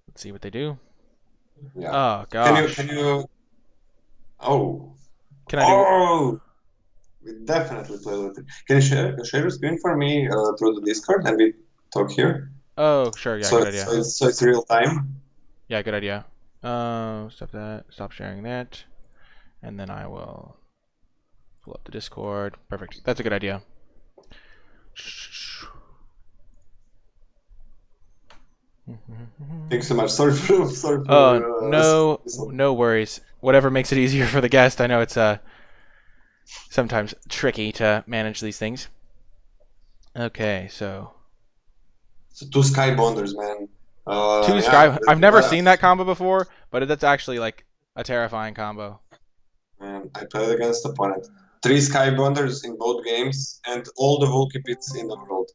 Let's see what they do. Yeah. Oh Can you? gosh. Can you? Oh. Can I do? Oh. We definitely play with it. Can you share your screen for me through the Discord and we talk here? Oh, sure. Yeah, So good it's idea. so it's, so it's real time. Yeah, good idea. Stop that. Stop sharing that, and then I will pull up the Discord. Perfect. That's a good idea. Thanks so much. Sorry Oh, for no worries. Whatever makes it easier for the guest. I know it's sometimes tricky to manage these things. Okay, so two sky bonders, man. two Yeah, Sky. I've never seen that combo before, but that's actually like a terrifying combo. man, I played against opponent. Three sky bonders in both games and all the Vulky pits in the world.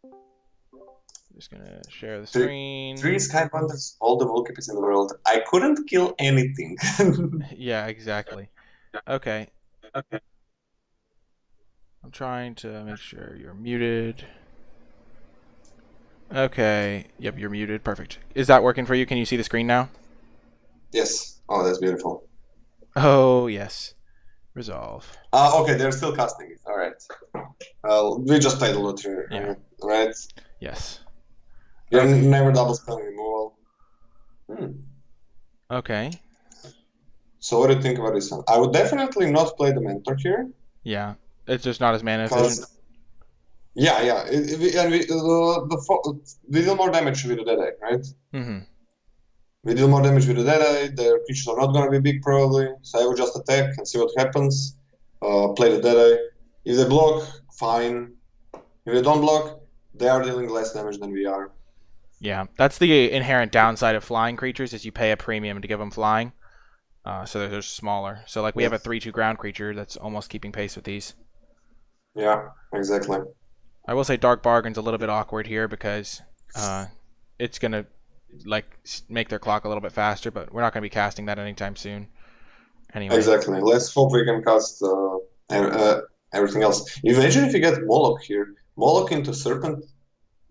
Just gonna share the Three, screen. three sky bonders, all the Vulky pits in the world. I couldn't kill anything. Yeah, exactly. Okay. Okay. I'm trying to make sure you're muted. Okay. Yep, you're muted. Perfect. Is that working for you? Can you see the screen now? Yes. Oh, that's beautiful. Oh, yes. Resolve. Okay, they're still casting it. All right. We just played a lottery, Yeah. right? Yes. You're Okay. never double spelling removal. Hmm. Okay. So what do you think about this one? I would definitely not play the mentor here Yeah. It's just not as mana efficient. because yeah, and we deal more damage with the Deadeye, right? Mm-hmm. We deal more damage with the Deadeye. Their creatures are not gonna be big probably, so I would just attack and see what happens. Play the Deadeye. If they block, fine. If they don't block, they are dealing less damage than we are. Yeah. That's the inherent downside of flying creatures is you pay a premium to give them flying. So they're smaller. So like we have a Yes. 3/2 ground creature that's almost keeping pace with these. Yeah, exactly. I will say Dark Bargain's a little bit awkward here because it's gonna like make their clock a little bit faster, but we're not gonna be casting that anytime soon. Anyway. Exactly. Let's hope we can cast everything else. Imagine if you get Moloch here. Moloch into Serpent.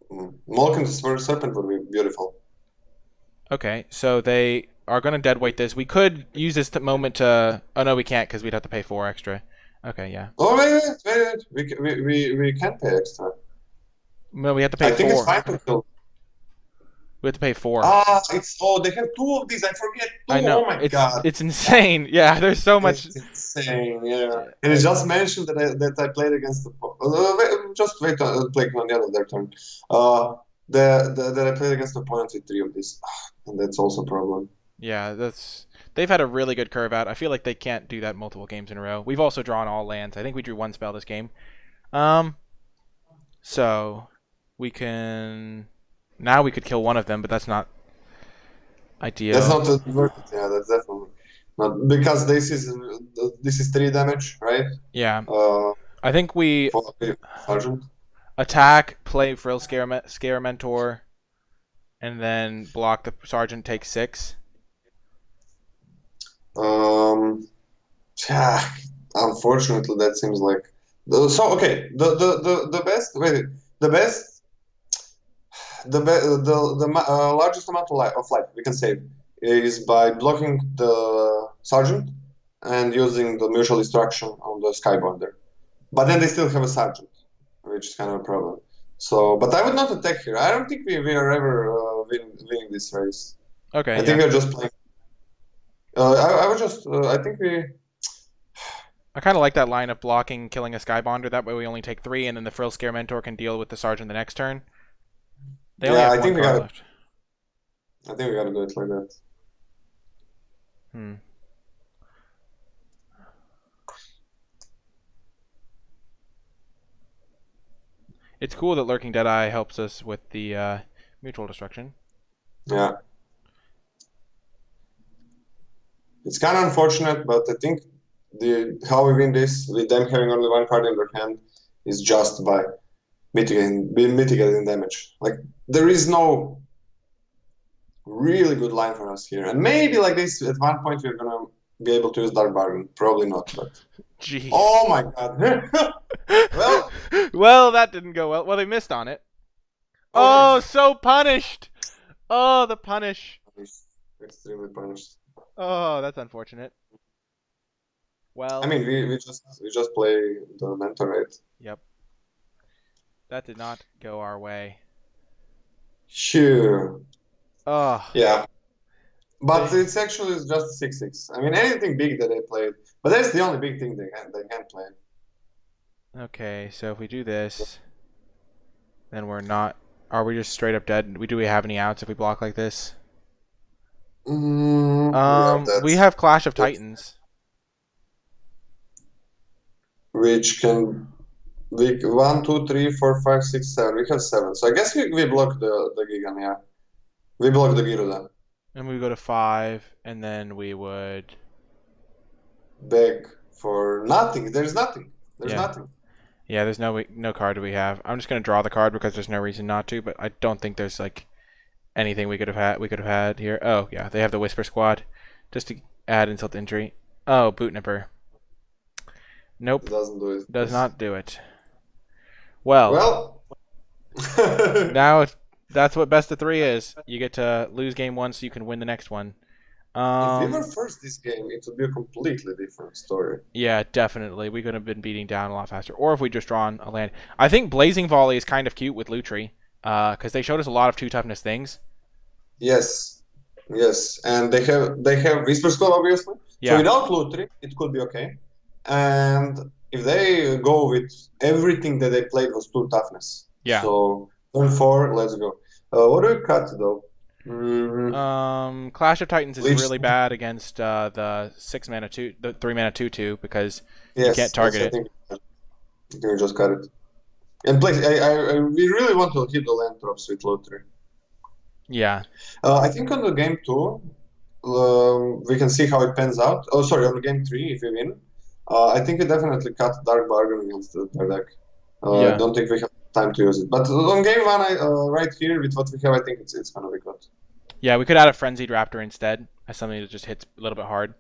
Moloch into Serpent would be beautiful. Okay, so they are gonna deadweight this. We could use this moment to. Oh no, we can't because we'd have to pay 4 extra. Okay, yeah. Oh wait. We can pay extra. No, we have to pay I think it's 4. fine to kill. We have to pay 4. Ah, they have two of these. I forget two. I know. Oh my god. It's insane. Yeah, there's so much. It's insane, yeah. Yeah, And it just mentioned that I played against the just wait play on the end of their turn. That I played against opponents with three of these, and that's also a problem. yeah, that's. They've had a really good curve out. I feel like they can't do that multiple games in a row. We've also drawn all lands. I think we drew 1 spell this game. Um, so we can now we could kill one of them, but that's not That's ideal. not worth it. Yeah, that's definitely not because this is three damage, right? Yeah, Uh, I think we for Sergeant. attack, play Frill Scare Mentor, and then block the Sergeant. Take 6. Um, yeah, unfortunately, that seems like so. Okay, the best. Wait, the best. The largest amount of life we can save is by blocking the sergeant and using the mutual destruction on the skybonder. But then they still have a sergeant, which is kind of a problem. So, but I would not attack here. I don't think we are ever winning this race. I Okay, think yeah. we're just playing. I would just. I think we. I kind of like that line of blocking, killing a Skybonder. That way we only take 3, and then the Frill Scare Mentor can deal with the Sergeant the next turn. They only Yeah, have I one think we card gotta. left. I think we gotta do it like that. Hmm. It's cool that Lurking Deadeye helps us with the mutual destruction. Yeah. It's kind of unfortunate, but I think the how we win this with them having only one card in their hand is just by mitigating damage. Like there is no really good line for us here, and maybe like this at one point we're gonna be able to use Dark Bargain. Probably not, but Jeez. oh my god. Well, Well, that didn't go well. Well, they missed on it. okay. Oh, so punished. Oh, the punish. Extremely punished. Oh, that's unfortunate. I Well, mean, we just play the mentor, right? yep. That did not go our way. Sure. Oh, Yeah, but they. it's actually just 6-6. I mean, anything big that they played, but that's the only big thing they can play. Okay, so if we do this, then we're not. Are we just straight up dead? Do we have any outs if we block like this? Yeah, We that's have Clash of that, Titans. which can we 1, 2, 3, 4, 5, 6, 7. We have 7. So I guess we block the Gigan, yeah. We block the Giruda. And we go to 5, and then we would. Beg for nothing. There's nothing. There's Yeah. nothing. Yeah, there's no card we have. I'm just gonna draw the card because there's no reason not to, but I don't think there's like anything we could have had here. Oh yeah, they have the Whisper Squad, just to add insult to injury. Oh, Boot Nipper. It Nope, doesn't do it. does not do it. Well, Well, now that's what best of 3 is. You get to lose game 1 so you can win the next one. if we were first this game, it would be a completely different story. Yeah, definitely. We could have been beating down a lot faster. Or if we just drawn a land. I think Blazing Volley is kind of cute with Lutri, because they showed us a lot of 2 toughness things. Yes, yes, and they have Whisper Skull obviously. So Yeah, without Lutri, it could be okay. And if they go with everything that they played was 2 toughness. yeah. So turn 4, let's go. What do we cut though? Clash of Titans is Leech. really bad against the 6 mana 2, the 3 mana 2/2 because you can't Yes, target yes, I it. think we just cut it. And please, we really want to hit the land drops with Lottery. Yeah, I think on the game 2, we can see how it pans out. Oh, sorry, on the game 3, if we win, I think we definitely cut Dark Bargain against their deck. I yeah, don't think we have time to use it. But on game 1, right here, with what we have, I think it's going to be good. yeah. We could add a Frenzied Raptor instead as something that just hits a little bit hard.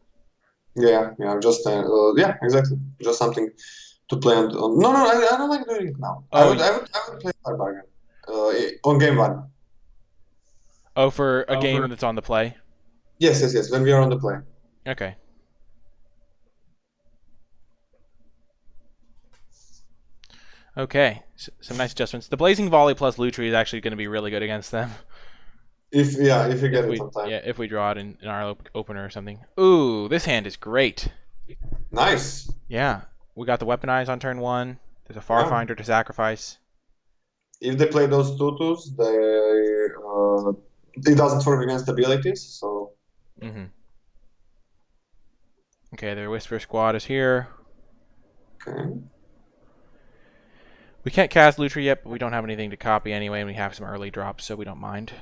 Yeah, yeah, yeah, exactly. Just something to play on. No, I don't like doing it now. I Oh, would, I would, I would play Dark Bargain on game 1. oh, for a game that's on the play. Yes, yes, yes. When we are on the play. Okay. Okay, some nice adjustments. The Blazing Volley plus Lutri is actually going to be really good against them. If you get it on time. Yeah, if we draw it in our opener or something. Ooh, this hand is great. Nice. Yeah, we got the Weaponize on turn 1. There's a Yeah. Farfinder to sacrifice. If they play those tutus, it doesn't work against abilities. So Mm-hmm. Okay, their Whisper Squad is here. okay. We can't cast Lutri yet, but we don't have anything to copy anyway, and we have some early drops, so we don't mind.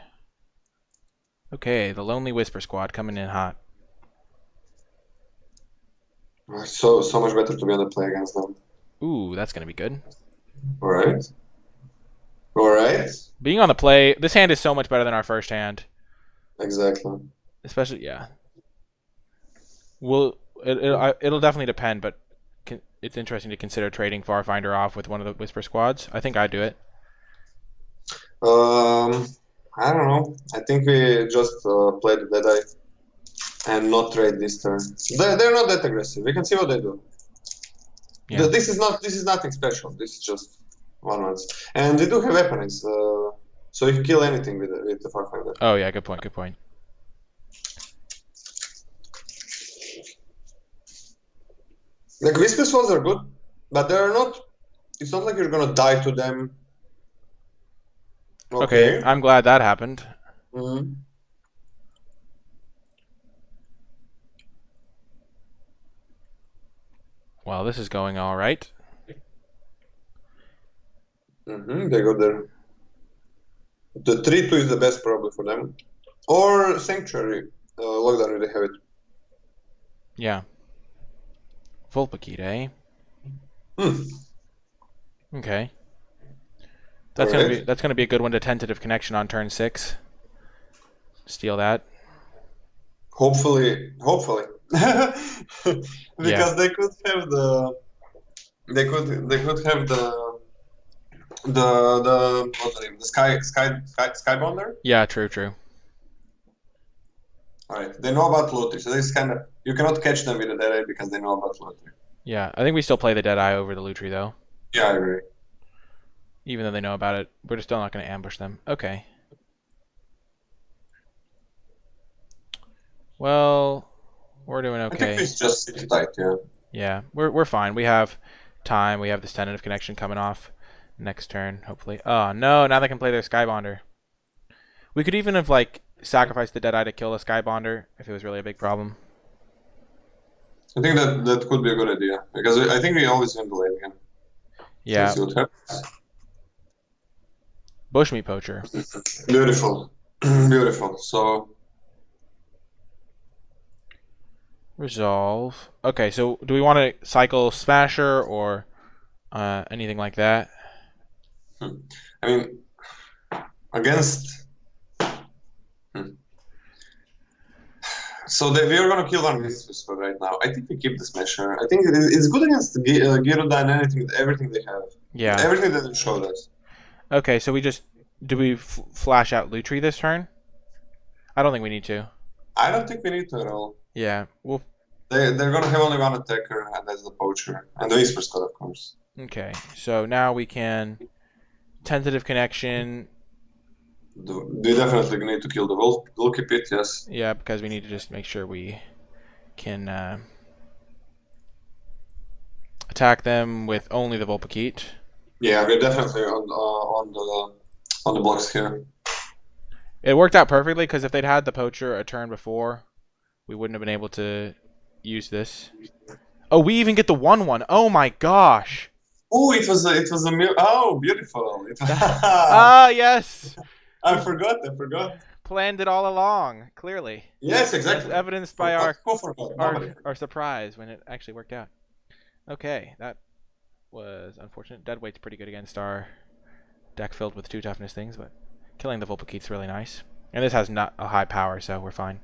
Okay, the Lonely Whisper Squad coming in hot. So much better to be on the play against them. Ooh, that's going to be good. All right. All right. Being on the play, this hand is so much better than our first hand. Exactly. Especially, yeah. It'll definitely depend, but it's interesting to consider trading Farfinder off with one of the Whisper Squads. I think I'd do it. I don't know. I think we just play the Deadeye and not trade this turn. They're not that aggressive. We can see what they do. Yeah. This is nothing special. This is just one ones. And they do have weapons, so you can kill anything with the Farfinder. Oh yeah, good point. Good point. Like Whisper Swords are good, but they're not. It's not like you're gonna die to them. Okay, I'm glad that happened. Mm-hmm. Well, this is going all right. Mm-hmm. They got there. The 3-2 is the best probably for them, or Sanctuary Lockdown if they have it. Yeah. Vulpikite, eh? Hmm. Okay. All right. That's gonna be a good one to tentative connection on turn 6. Steal that. Hopefully, Yeah. because they could have they could have the what's the name? The Skybonder. Yeah, true, true. All right, they know about lottery, so this kind of you cannot catch them with a dead eye because they know about lottery. Yeah, I think we still play the Deadeye over the Lutri though. Yeah, I agree. Even though they know about it, we're still not going to ambush them. Okay. Well, we're doing I think okay. we just sit tight. Yeah. Yeah, we're fine. We have time. We have this tentative connection coming off next turn, hopefully. Oh no! Now they can play their Skybonder. We could even have like sacrificed the Deadeye to kill the Skybonder if it was really a big problem. I think that could be a good idea because I think we always win the late game. So let's Yeah, see what happens. Bushmeat Poacher. Beautiful, beautiful. So Resolve. Okay, so do we want to cycle Smasher or anything like that? I mean, against. So we are gonna kill one Whisper right now. I think we keep the Smasher. I think it's good against Gyrodan and everything they have. Yeah. Everything that they showed us. Okay, so do we flash out Lutri this turn? I don't think we need to. I don't think we need to at all. Yeah, well, They're gonna have only one attacker, and that's the Poacher. And the Whisper Squad, of course. okay. So now we can tentative connection. We definitely need to kill the Volky Pit, yes. Yeah, because we need to just make sure we can attack them with only the Volpakit. Yeah, we're definitely on the blocks here. It worked out perfectly because if they'd had the Poacher a turn before, we wouldn't have been able to use this. Oh, we even get the 1/1. Oh my gosh. Oh, it was a oh, beautiful. Ah, yes. I forgot. Planned it all along, clearly. Yes, exactly. As evidenced by Who forgot? our surprise when it actually worked out. Okay, that was unfortunate. Deadweight's pretty good against our deck filled with 2 toughness things, but killing the Volpakit's really nice. And this has not a high power, so we're fine.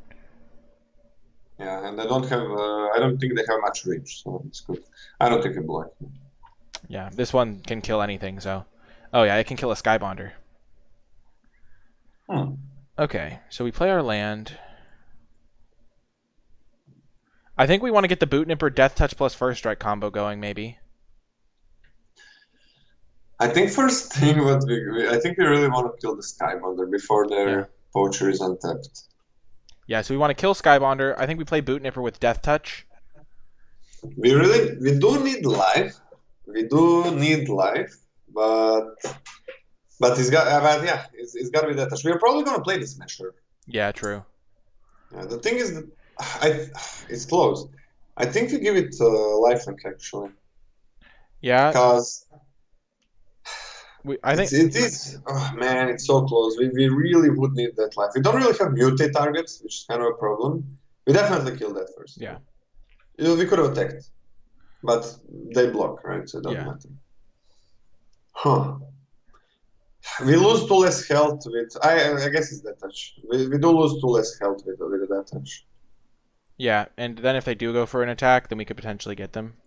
Yeah, and I don't think they have much reach, so it's good. I don't think it block. Yeah, this one can kill anything, so. Oh yeah, it can kill a Skybonder. Okay, so we play our land. I think we want to get the Boot Nipper Death Touch plus First Strike combo going, maybe. I think first thing I think we really want to kill the Skybonder before their Poacher is untapped. Yeah, so we want to kill Skybonder. I think we play Boot Nipper with Death Touch. We do need life. We do need life, but it's got to be that touch. We're probably gonna play the Smasher. Yeah, true. Yeah, the thing is that it's close. I think we give it lifelink actually. Yeah. Because I think it is. Oh man, it's so close. We really would need that life. We don't really have mutate targets, which is kind of a problem. We definitely kill that first. Yeah. We could have attacked, but they block, right? So it doesn't matter. Huh. We lose 2 less health with. I guess it's that touch. We do lose 2 less health with that touch. Yeah, and then if they do go for an attack, then we could potentially get them.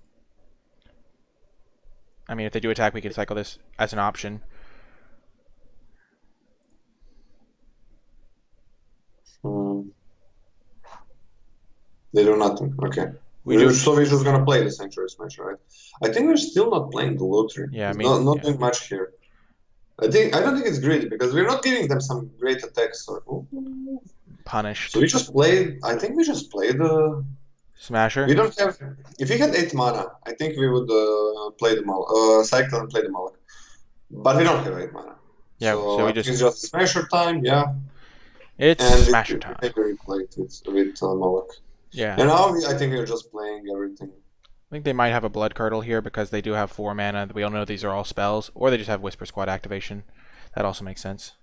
I mean, if they do attack, we could cycle this as an option. They do nothing. Okay. So we're just gonna play the Sanctuary Smash, right? I think we're still not playing the Lottery. Yeah, not doing much here. I don't think it's greedy because we're not giving them some great attacks or punished. So we just played. I think we just played the Smasher. We don't have. If we had 8 mana, I think we would play the cycle and play the Malak. But we don't have 8 mana. Yeah, so we just. It's just Smasher time, yeah. It's Smasher time. I think we played with Malak. Yeah. And now I think we're just playing everything. I think they might have a Blood Curdle here because they do have 4 mana. We all know these are all spells, or they just have Whisper Squad activation. That also makes sense.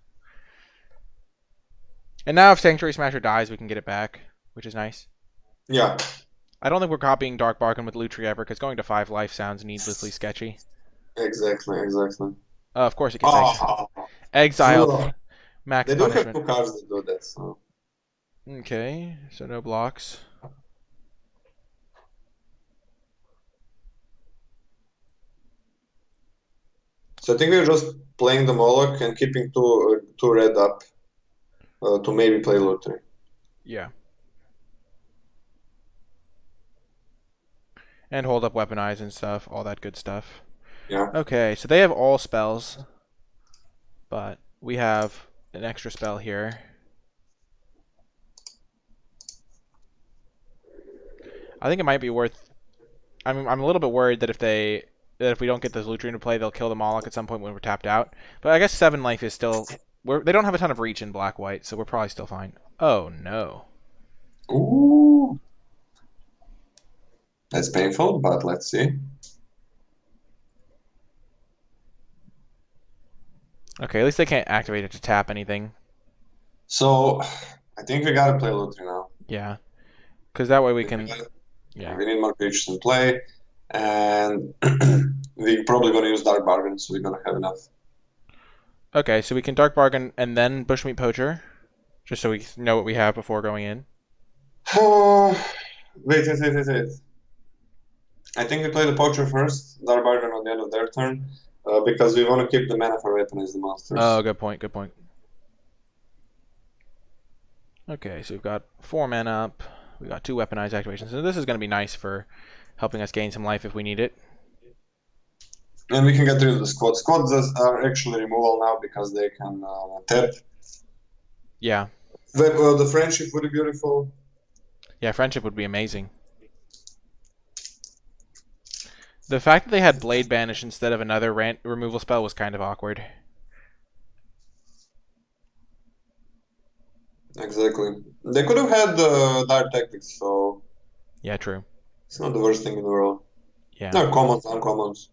And now if Sanctuary Smasher dies, we can get it back, which is nice. Yeah. I don't think we're copying Dark Bargain with Lutri ever, because going to 5 life sounds needlessly sketchy. Exactly, exactly. Of course it gets Oh, exiled. ugh. Max They do have punishment. two cards that do that, so. Okay, so no blocks. So I think we're just playing the Moloch and keeping two red up to maybe play lottery. Yeah. And hold up weaponize and stuff, all that good stuff. Yeah. Okay, so they have all spells, but we have an extra spell here. I think it might be worth. I'm a little bit worried that if we don't get this Lutrian to play, they'll kill the Moloch at some point when we're tapped out. But I guess 7 life is still. They don't have a ton of reach in black white, so we're probably still fine. Oh no. Ooh. That's painful, but let's see. Okay, at least they can't activate it to tap anything. So I think we gotta play lottery now. Yeah, because that way we We can. gotta- Yeah. we need more creatures in play, and we're probably gonna use Dark Bargain, so we're gonna have enough. Okay, so we can Dark Bargain and then Bushmeat Poacher, just so we know what we have before going in. Wait. I think we play the Poacher first, Dark Bargain on the end of their turn, because we want to keep the mana for weaponize the monsters. Oh, good point. Good point. Okay, so we've got 4 mana up. We got 2 weaponized activations. So this is going to be nice for helping us gain some life if we need it. And we can get rid of the squad. Squads are actually removal now because they can tap. Yeah. The friendship would be beautiful. Yeah, friendship would be amazing. The fact that they had Blade Banish instead of another removal spell was kind of awkward. Exactly. They could have had Dark Tactics, so Yeah, true. it's not the worst thing in the world. Yeah. No, commons, uncommons.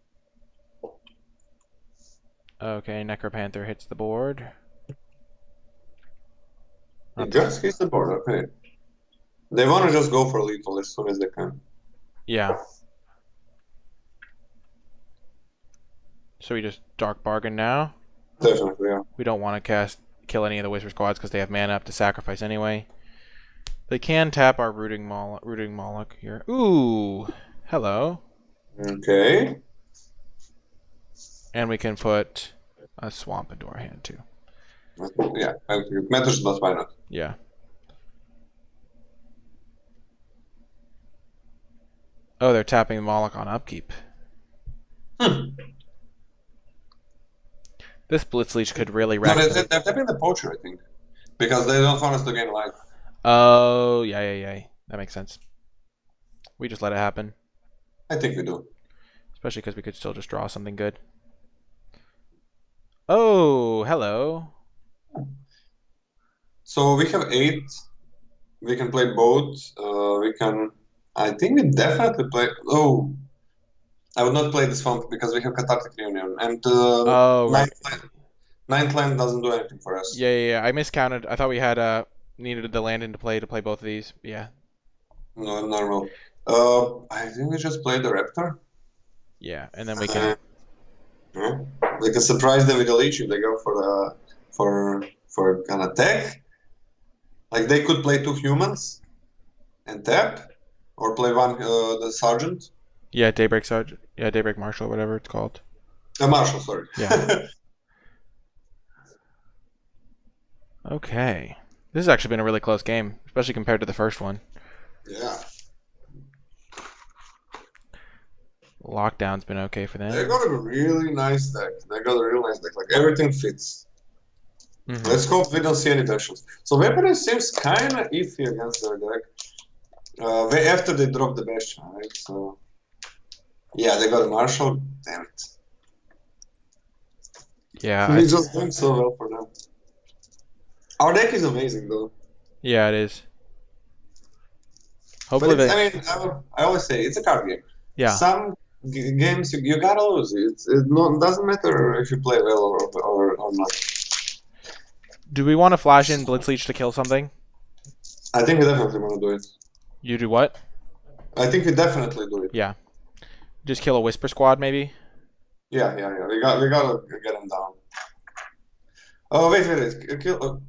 Okay, Necropanther hits the board. It Not just hits the board, okay. They want to just go for lethal as soon as they can. Yeah. So we just Dark Bargain now. Definitely, yeah. We don't want to kill any of the Whisper Squads because they have mana up to sacrifice anyway. They can tap our Rooting Moloch here. Ooh, hello. Okay. And we can put a Swamp into our hand too. Yeah, it matters, but why not? Yeah. Oh, they're tapping the Moloch on upkeep. Hmm. This Blitz Leech could really No, wreck they're them. tapping the Poacher, I think. Because they don't want us to gain life. Oh, yeah. That makes sense. We just let it happen. I think we do. Especially because we could still just draw something good. Oh, hello. So we have 8. We can play both. We can. I think we definitely play. Oh, I would not play the Swamp because we have Cathartic Reunion. And Oh, right. ninth land doesn't do anything for us. Yeah. I miscounted. I thought we had needed the land into play to play both of these. Yeah. No, normal. I think we just play the Raptor. Yeah, and then we can. Yeah. We can surprise them with a leech if they go for an attack. Like they could play 2 humans and tap, or play one the sergeant. Yeah, Daybreak Sergeant. Yeah, Daybreak Marshal, whatever it's called. Marshal, sorry. Yeah. Okay. This has actually been a really close game, especially compared to the first one. Yeah. Lockdown's been okay for They them. got a really nice deck. They got a real nice deck. Like everything fits. Mm-hmm. Let's hope we don't see any bastions. So Weaponry seems kind of iffy against their deck. After they drop the bastion, right? So yeah, they got a Marshal. Damn it. Yeah. We just doing so well for them. Our deck is amazing though. Yeah, it is. But Hopefully they. I mean, I always say it's a card game. Yeah. Some games you gotta lose. It doesn't matter if you play well or not. Do we want to flash in Blitz Leech to kill something? I think we definitely want to do it. You do what? I think we definitely do it. Yeah. Just kill a Whisper Squad, maybe? Yeah. We gotta get him down. Oh wait. Kill.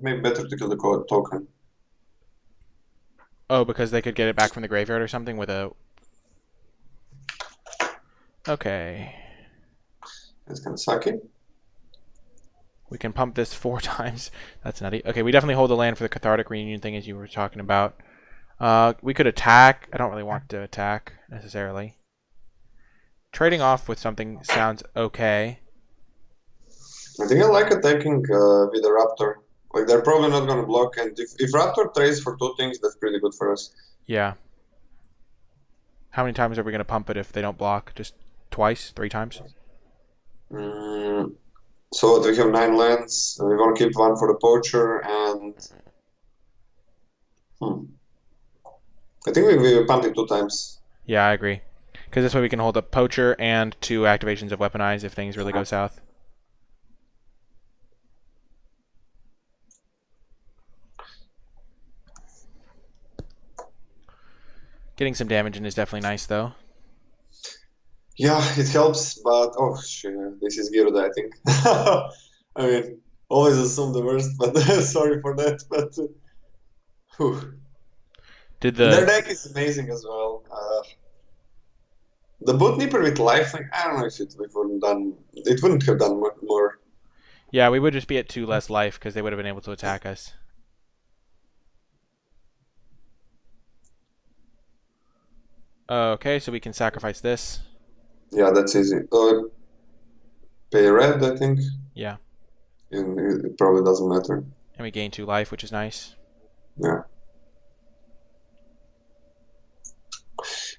Maybe better to kill the token. Oh, because they could get it back from the graveyard or something with a... Okay. It's kind of sucky. We can pump this 4 times. That's nutty. Okay, we definitely hold the land for the Cathartic Reunion thing, as you were talking about. We could attack. I don't really want to attack, necessarily. Trading off with something sounds okay. I think I like attacking with the Raptor. Like they're probably not gonna block, and if Raptor trades for two things, that's pretty good for us. Yeah. How many times are we going to pump it if they don't block? Just twice? 3 times? Mm, so we have 9 lands. We want to keep one for the poacher, and I think we pumped it 2 times. Yeah, I agree. Because this way we can hold up Poacher and 2 activations of Weaponize if things really go south. Getting some damage in is definitely nice, though. Yeah, it helps, but oh shit, this is Gyroda, I think. I mean, always assume the worst, but sorry for that. But whew. Did Their the... deck is amazing as well. The boot nipper with lifelink, I don't know if it wouldn't done. It wouldn't have done much more. Yeah, we would just be at 2 less life because they would have been able to attack us. Okay, so we can sacrifice this. Yeah, that's easy. Pay red, I think, Yeah. and it probably doesn't matter. And we gain 2 life, which is nice. Yeah.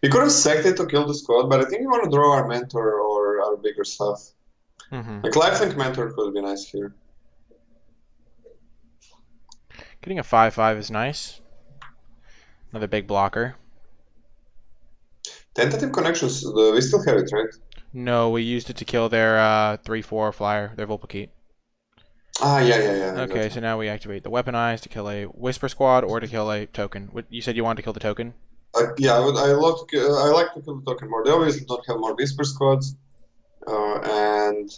We could have sacked it to kill the squad, but I think we want to draw our mentor or our bigger stuff. Mm-hmm. Like lifelink mentor could be nice here. Getting a 5/5 is nice. Another big blocker. Tentative connections, we still have it, right? No, we used it to kill their 3/4 flyer, their Volpakite. Ah, yeah, Okay, exactly. so now we activate the Weaponize to kill a Whisper Squad or to kill a token. You said you wanted to kill the token? Yeah, I like to kill the token more. They obviously don't have more Whisper squads, and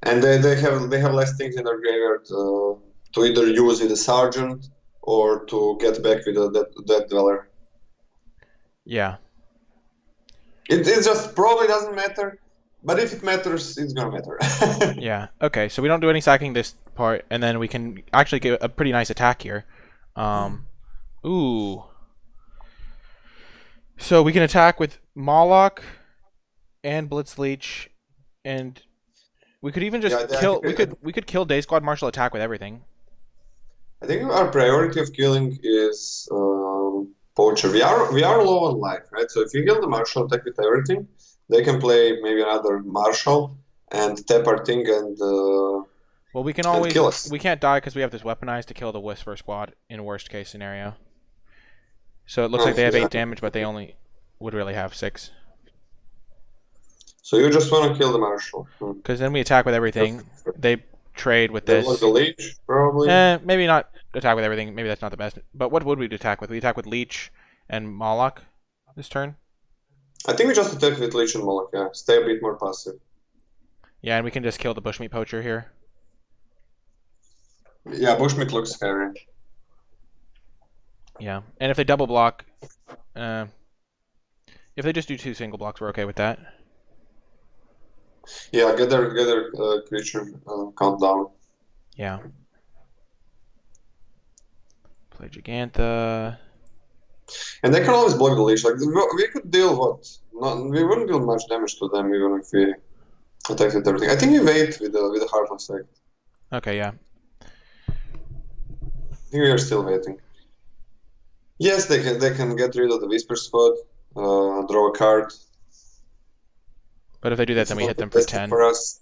they have less things in their graveyard to either use with a sergeant or to get back with a dead dweller. Yeah. It just probably doesn't matter, but if it matters, it's gonna matter. Yeah. Okay, so we don't do any sacking this part, and then we can actually get a pretty nice attack here. Ooh. So we can attack with Moloch and Blitzleech, and we could even just Yeah, kill. We could kill Day Squad Martial Attack with everything. I think our priority of killing is poacher. We are low on life, right? So if you kill the marshal attack with everything, they can play maybe another marshal and tap our thing Well, we can and always... kill us. We can't die because we have this Weaponized to kill the Whisper Squad in worst case scenario. So it looks like they have Yeah. 8 damage, but they only would really have 6. So you just want to kill the marshal. Because then we attack with everything. They trade with They block this. the leech, probably. Maybe not attack with everything. Maybe that's not the best. But what would we attack with? We attack with Leech and Moloch this turn. I think we just attack with leech and Moloch, yeah. Stay a bit more passive. Yeah, and we can just kill the Bushmeat Poacher here. Yeah, bushmeat looks scary. Yeah, and if they double block, if they just do 2 single blocks, we're okay with that. Yeah, get their creature count down. Yeah. Play Gigantha. And they can always block the leech. Like we could deal what? Not, we wouldn't deal much damage to them even if we attacked with everything. I think we wait with the Heartless Act. Okay, yeah. I think we are still waiting. Yes, they can get rid of the Whisper Squad, draw a card. But if they do that, It's then we not hit the them for best thing 10. for us.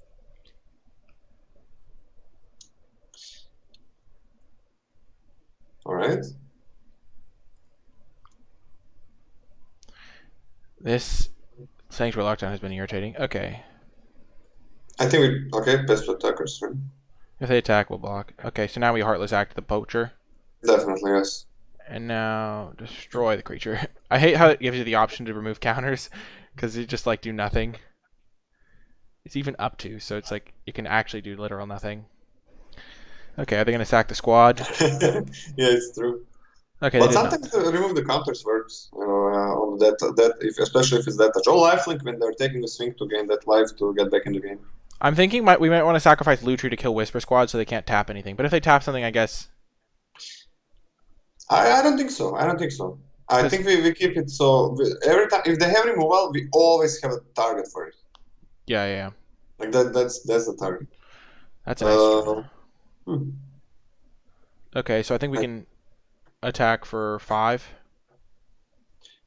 All right. This Sanctuary Lockdown has been irritating. Okay. I think okay, best attackers, right? If they attack, we'll block. Okay, so now we Heartless Act the Poacher. Definitely, yes. And now destroy the creature. I hate how it gives you the option to remove counters. because you just like do nothing. It's even up to, so it's like you can actually do literal nothing. Okay, are they gonna sack the squad? Yeah, it's true. Okay, they But did not. sometimes remove the counters works on that if especially if it's that touch. Or lifelink when they're taking a swing to gain that life to get back in the game. I'm thinking we might want to sacrifice Lutri to kill Whisper Squad so they can't tap anything. But if they tap something, I guess. I don't think so. I don't think so. I Because think we keep it so every time if they have removal, we always have a target for it. yeah. Like that's the target. That's a nice Uh, draw. hmm. Okay, so I think we can attack for 5.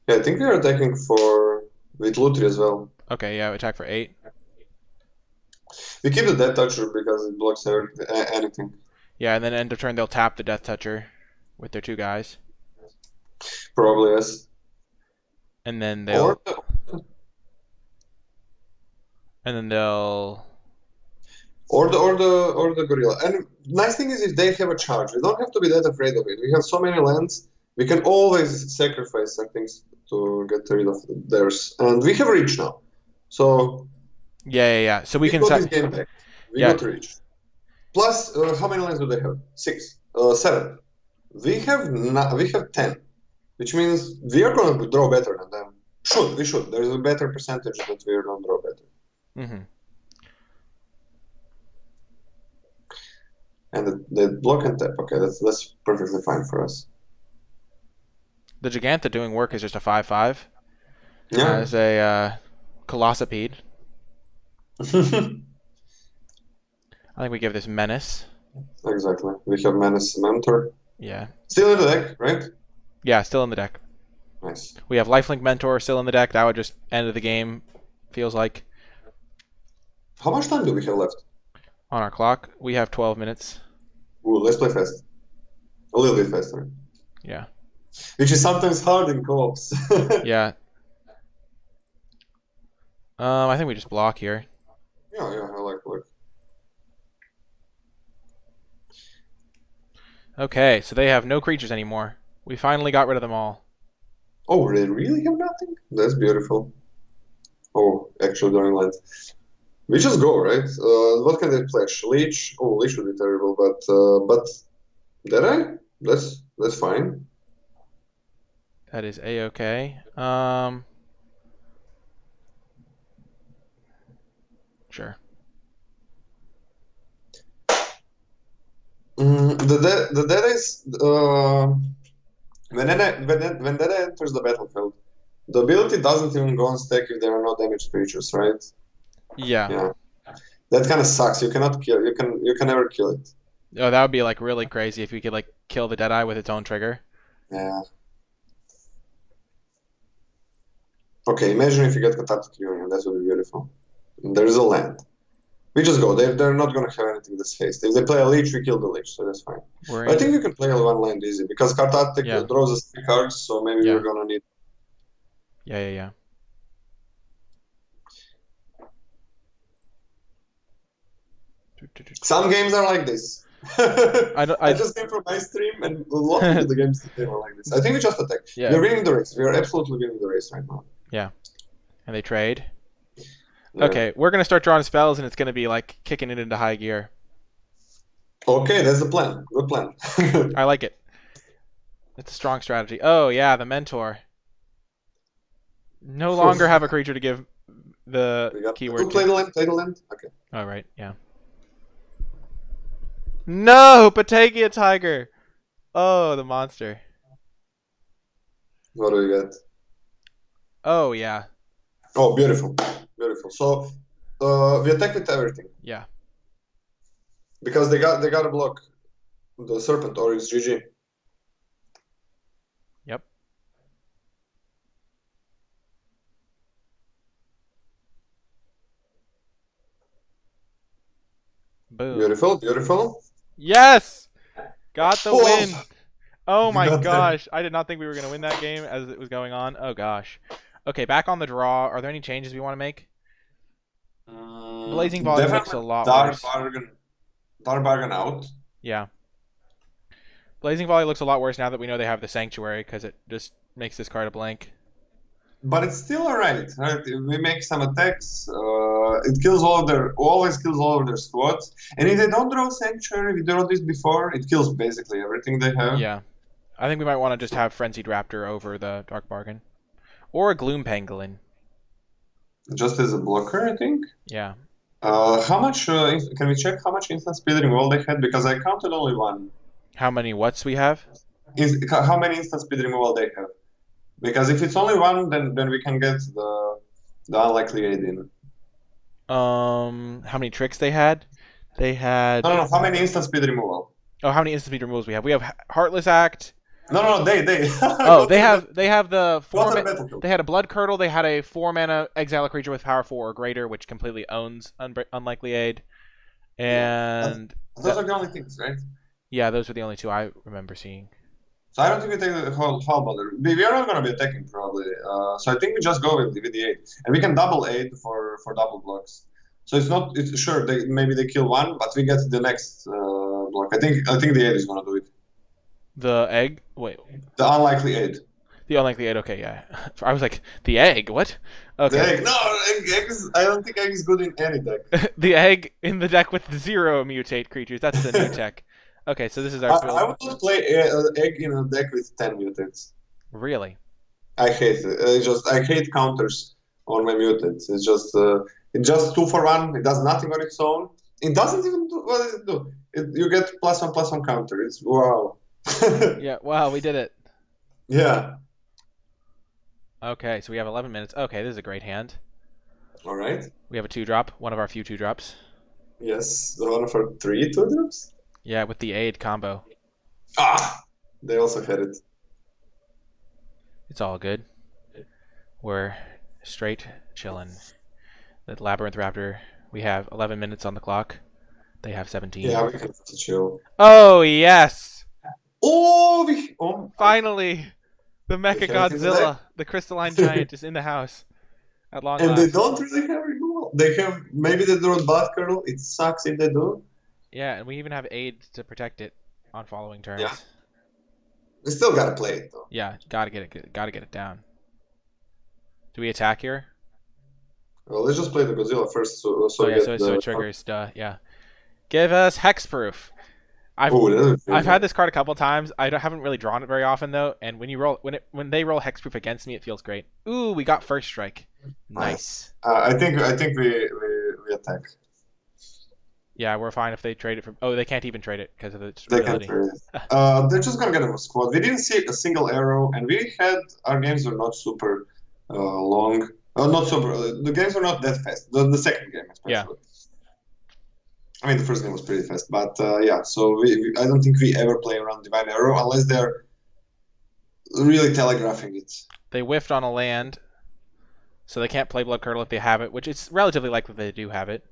Yeah, I think we are attacking for with Lutri as well. Okay, yeah, attack for 8. We keep the death toucher because it blocks anything. Yeah, and then end of turn they'll tap the Death Toucher with their 2 guys, Probably yes. and then Or they'll and then they'll. or the gorilla. And nice thing is if they have a charge, we don't have to be that afraid of it. We have so many lands, we can always sacrifice some things to get rid of theirs. And we have reach now. So Yeah. So we we can got set. this game back. We Yeah, got reach. Plus, how many lands do they have? 6. 7. We have 10, which means we are gonna draw better than them. We should. There's a better percentage that we are gonna draw better. hmm And the block and tap. Okay, that's perfectly fine for us. The Giganta doing work is just a 5/5 Yeah. as a Colossipede. I think we give this Menace. Exactly. We have Menace Mentor. Yeah. Still in the deck, right? Yeah, still in the deck. Nice. We have Lifelink Mentor still in the deck. That would just end of the game, feels like. How much time do we have left? On our clock, we have 12 minutes. Ooh, let's play fast. A little bit faster. Yeah. Which is sometimes hard in co-ops. Yeah. I think we just block here. Yeah, I like. Okay, so they have no creatures anymore. We finally got rid of them all. Oh, they really have nothing? That's beautiful. Oh, actually drawing lands. We just go, right? What can they flash? Leech? Oh, Leech would be terrible, but did I? That's fine. That is a-okay. Sure. The dead is when dead enters the battlefield, the ability doesn't even go on stack if there are no damaged creatures, right? Yeah. Yeah, that kind of sucks. You cannot kill. You can never kill it. Oh, that would be like really crazy if we could like kill the Deadeye with its own trigger. Yeah. Okay, imagine if you get Cathartic Union. That would be beautiful. There is a land. We just go. They're not gonna have anything this haste. If they play a leech, we kill the leech, so that's fine. We're But I in. think we can play one land easy because Cathartic Yeah. draws us 3 cards, so maybe Yeah. we're gonna need. Yeah. Some games are like this. I just came from my stream, and a lot of the games today were like this. I think we just attack. Yeah. We're winning the race. We are absolutely winning the race right now. Yeah. And they trade. Yeah. Okay, we're gonna start drawing spells, and it's gonna be like kicking it into high gear. Okay, that's the plan. Good plan. I like it. It's a strong strategy. Oh yeah, the Mentor. No longer have a creature to give the keyword Play to. the land. Play the land. Okay. All right, yeah. No, Patagia Tiger. Oh, the monster. What do we get? Oh yeah, Oh, beautiful, beautiful. So we attack with everything yeah. because they got to block the serpent or it's GG. Yep. Boom. Beautiful, beautiful. Yes! Got the Oh! win. Oh We my got there. gosh. I did not think we were going to win that game as it was going on. Oh gosh. Okay, back on the draw. Are there any changes we want to make? Blazing Volley looks a lot worse. Dark bargain out. Yeah. Blazing Volley looks a lot worse now that we know they have the Sanctuary because it just makes this card a blank. but it's still alright, right? If we make some attacks, it kills all of their, always kills all of their squads. And if they don't draw Sanctuary, we draw this before, it kills basically everything they have. Yeah. I think we might want to just have Frenzied Raptor over the Dark Bargain. Or a Gloom Pangolin. Just as a blocker, I think. Yeah. How much, can we check how much instant speed removal they had? Because I counted only one. How many whats we have? How many instant speed removal they have? Because if it's only one, then we can get the unlikely aid in. How many tricks they had? They had. No, no, no. How many instant speed removal? Oh, how many instant speed removals we have? We have Heartless Act. No, no, no. They. Oh, Go to they have the go four. to the battlefield. They had a Blood Curdle. They had a 4-mana exile a creature with power 4 or greater, which completely owns Unlikely Aid. Yeah. And Those are the only things, right? yeah, those were the only two I remember seeing. So I don't think we take the whole bother. We are not going to be attacking probably. So I think we just go with the 8, and we can double 8 for double blocks. So it's not. It's sure maybe they kill one, but we get the next block. I think the 8 is going to do it. The egg? Wait. The unlikely 8. The unlikely 8, okay, yeah. I was like, the egg? What? The Okay. egg. No, egg is, I don't think egg is good in any deck. The egg in the deck with 0 mutate creatures. That's the new tech. Okay, so this is I, our build. I would not play egg in a deck with 10 mutants. Really? I hate it. I hate counters on my mutants. It's just 2 for 1. It does nothing on its own. It doesn't even do. What does it do? You get +1/+1 counter. It's wow. Yeah, wow, we did it. Yeah. Okay, so we have 11 minutes. Okay, this is a great hand. All right. We have a 2-drop, one of our few 2-drops. Yes. The one for 3 2-drops. Yeah, with the aid combo. Ah, they also had it. It's all good. We're straight chilling. The Labyrinth Raptor, we have 11 minutes on the clock. They have 17. Yeah, we can also chill. Oh, yes! Oh, Finally! The Mecha have it in the deck. Godzilla, the crystalline giant, is in the house. At long And they last. don't really have removal. They have maybe they draw Blood Curdle. It sucks if they do. Yeah, and we even have aid to protect it on following turns. Yeah. We still gotta play it though. Yeah, gotta get it down. Do we attack here? Well, let's just play the Godzilla first. So Oh yeah, we get so it triggers. Yeah. Give us hexproof. Oh, that is I've had this card a couple times. Haven't really drawn it very often though, and when they roll hexproof against me, it feels great. Ooh, we got first strike. Nice. I think we attack. Yeah, we're fine if they trade it from. Oh, they can't even trade it because of its They ability. can trade it. They're just gonna get a squad. We didn't see a single arrow, and our games were not super long. Not super. The games were not that fast. The second game, especially. Yeah. I mean, the first game was pretty fast, but yeah. So I don't think we ever play around Divine Arrow unless they're really telegraphing it. They whiffed on a land, so they can't play Blood Curdle if they have it, which it's relatively likely they do have it.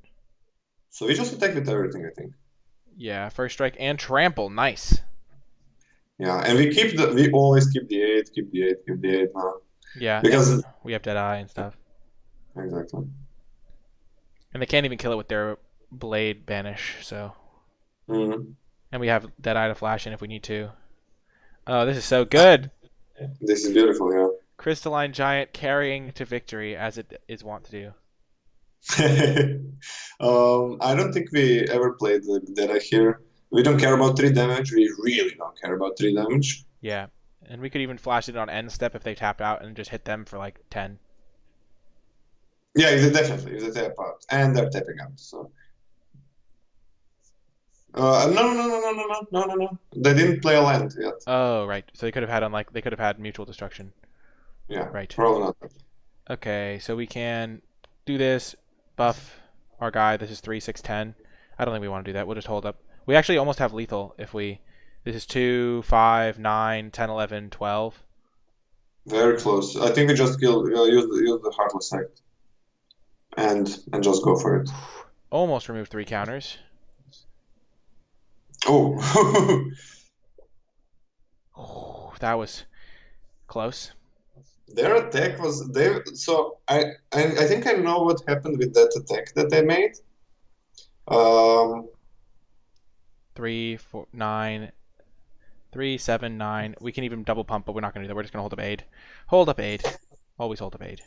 So we just attack with everything, I think. Yeah, first strike and trample. Nice. Yeah, and we always keep the 8, keep the 8, keep the 8 now. Yeah, Because we have Deadeye and stuff. exactly. And they can't even kill it with their Blade Banish, so. Mm-hmm. And we have Deadeye to flash in if we need to. Oh, this is so good. This is beautiful, yeah. Crystalline Giant carrying to victory as it is wont to do. I don't think we ever played the Deadeye here. We don't care about 3 damage. We really don't care about 3 damage. Yeah. And we could even flash it on end step if they tapped out and just hit them for like 10. Yeah, definitely. If they tap out. And they're tapping out, so. No. They didn't play a land yet. Oh, right. So they could have had mutual destruction. Yeah, Right. probably not. Okay, so we can do this, buff our guy. This is 3, 6, 10. I don't think we want to do that. We'll just hold up. We actually almost have lethal if we. This is 2, 5, 9, 10, 11, 12. Very close. I think we just use the Heartless Act. And just go for it. Almost removed 3 counters. Oh. That was close. Their attack was so I think I know what happened with that attack that they made. 3, 4, 9, 3, 7, 9. We can even double pump, but we're not going to do that. We're just going to hold up aid. Hold up aid. Always hold up 8.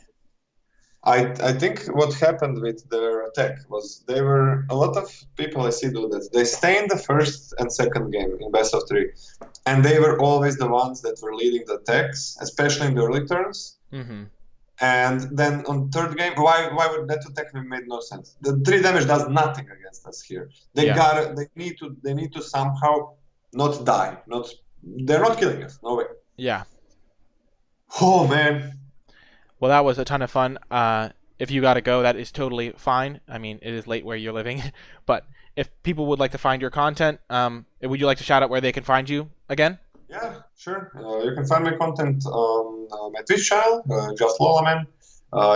I think what happened with their attack was they were a lot of people I see do that. They stay in the first and second game in best of 3, and they were always the ones that were leading the attacks, especially in the early turns. Mm-hmm. And then on third game, why would that attack made no sense? The 3 damage does nothing against us here. Yeah. They need to somehow not die. They're not killing us. No way. Yeah. Oh man. Well, that was a ton of fun. If you got to go, that is totally fine. I mean, it is late where you're living, but if people would like to find your content, would you like to shout out where they can find you again? Yeah, sure. You can find my content on my Twitch channel, Justlolaman.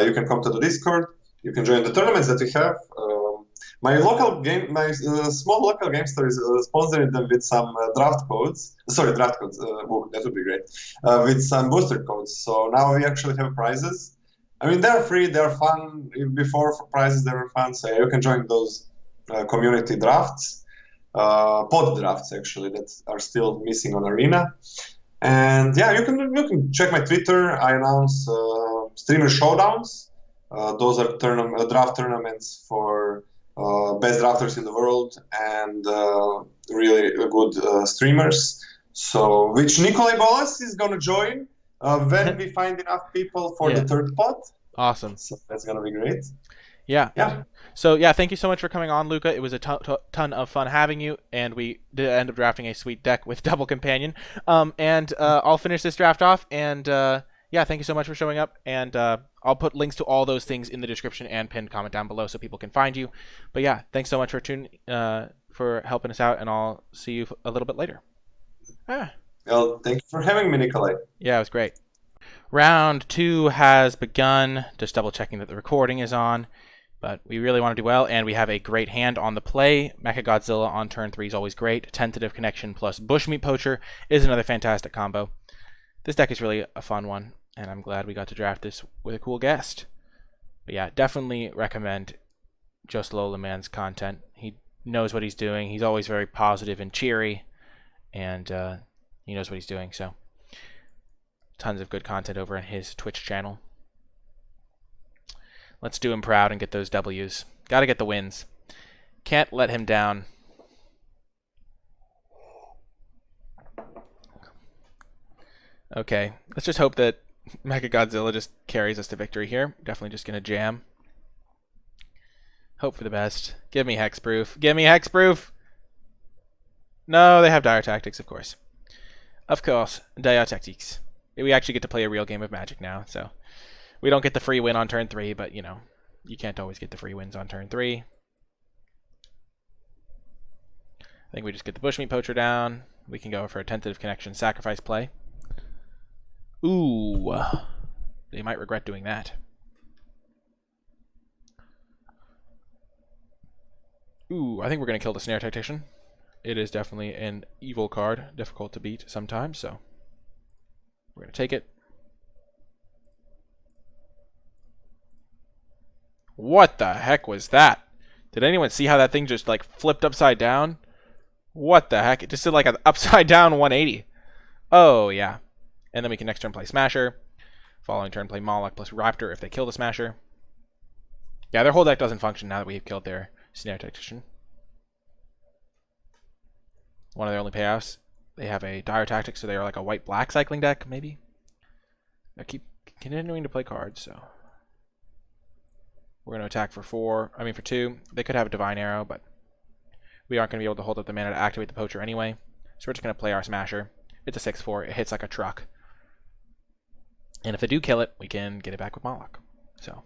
You can come to the Discord. You can join the tournaments that we have. My small local game store is sponsoring them with some draft codes. Sorry, draft codes. That would be great. With some booster codes. So now we actually have prizes. I mean, they're free. They're fun. Before for prizes, they were fun. So yeah, you can join those community drafts. Pod drafts actually that are still missing on Arena. And yeah, you can check my Twitter. I announce streamer showdowns. Those are draft tournaments for best drafters in the world and really good streamers. So which NicolaiBolas is gonna join when we find enough people for Yeah. the third pod. Awesome. So that's gonna be great. Yeah. Yeah. So yeah, thank you so much for coming on, Luca. It was a ton of fun having you, and we did end up drafting a sweet deck with double companion. I'll finish this draft off, and yeah, thank you so much for showing up, and I'll put links to all those things in the description and pinned comment down below so people can find you. But yeah, thanks so much for helping us out, and I'll see you a little bit later. Well, thank you for having me, Nicolai. Yeah, it was great. Round 2 has begun. Just double checking that the recording is on. But we really want to do well, and we have a great hand on the play. Mechagodzilla on turn 3 is always great. Tentative Connection plus Bushmeat Poacher is another fantastic combo. This deck is really a fun one, and I'm glad we got to draft this with a cool guest. But yeah, definitely recommend Justlolaman's content. He knows what he's doing. He's always very positive and cheery, and he knows what he's doing. So tons of good content over on his Twitch channel. Let's do him proud and get those W's. Gotta get the wins. Can't let him down. Okay, let's just hope that Mechagodzilla just carries us to victory here. Definitely just gonna jam. Hope for the best. Give me hexproof. Give me hexproof! No, they have dire tactics, of course. Of course, dire tactics. We actually get to play a real game of Magic now, so we don't get the free win on turn 3, but, you know, you can't always get the free wins on turn 3. I think we just get the Bushmeat Poacher down. We can go for a Tentative Connection sacrifice play. Ooh. They might regret doing that. Ooh, I think we're going to kill the Snare Tactician. It is definitely an evil card, difficult to beat sometimes, so we're going to take it. What the heck was that? Did anyone see how that thing just like flipped upside down? What the heck? It just did like an upside down 180. Oh, yeah. And then we can next turn play Smasher. Following turn play Moloch plus Raptor if they kill the Smasher. Yeah, their whole deck doesn't function now that we've killed their Snare Tactician. One of their only payoffs. They have a Dire Tactic, so they are like a white-black cycling deck, maybe. I keep continuing to play cards, so we're going to attack for 2. They could have a Divine Arrow, but we aren't going to be able to hold up the mana to activate the Poacher anyway. So we're just going to play our Smasher. It's a 6/4. It hits like a truck. And if they do kill it, we can get it back with Moloch. So,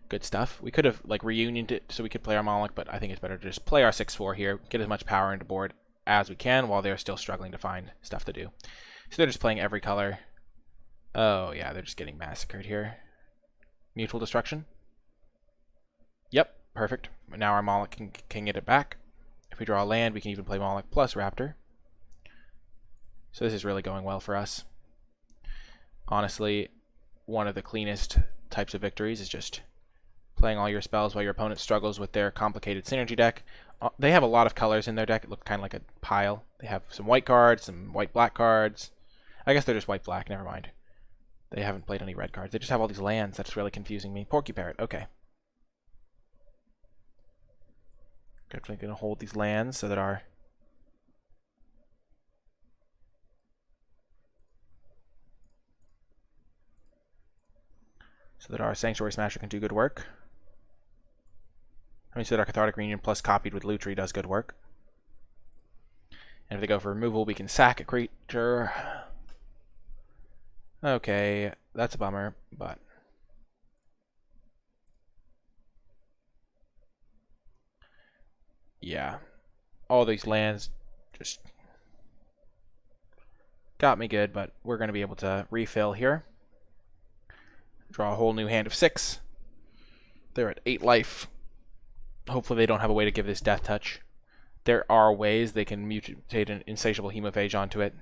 good stuff. We could have like reunioned it so we could play our Moloch, but I think it's better to just play our 6/4 here, get as much power into board as we can while they're still struggling to find stuff to do. So they're just playing every color. Oh, yeah, they're just getting massacred here. Mutual Destruction. Yep, perfect. Now our Moloch can get it back. If we draw a land, we can even play Moloch plus Raptor. So this is really going well for us. Honestly, one of the cleanest types of victories is just playing all your spells while your opponent struggles with their complicated synergy deck. They have a lot of colors in their deck. It looks kind of like a pile. They have some white cards, some white-black cards. I guess they're just white-black, never mind. They haven't played any red cards. They just have all these lands. That's really confusing me. Porky Parrot. Okay. Definitely going to hold these lands so that our... Sanctuary Smasher can do good work. I mean, so that our Cathartic Reunion plus copied with Lutri does good work. And if they go for removal, we can sack a creature. Okay, that's a bummer, but... yeah. All these lands just got me good, but we're going to be able to refill here. Draw a whole new hand of 6. They're at 8 life. Hopefully they don't have a way to give this Death Touch. There are ways they can mutate an Insatiable Hemophage onto it.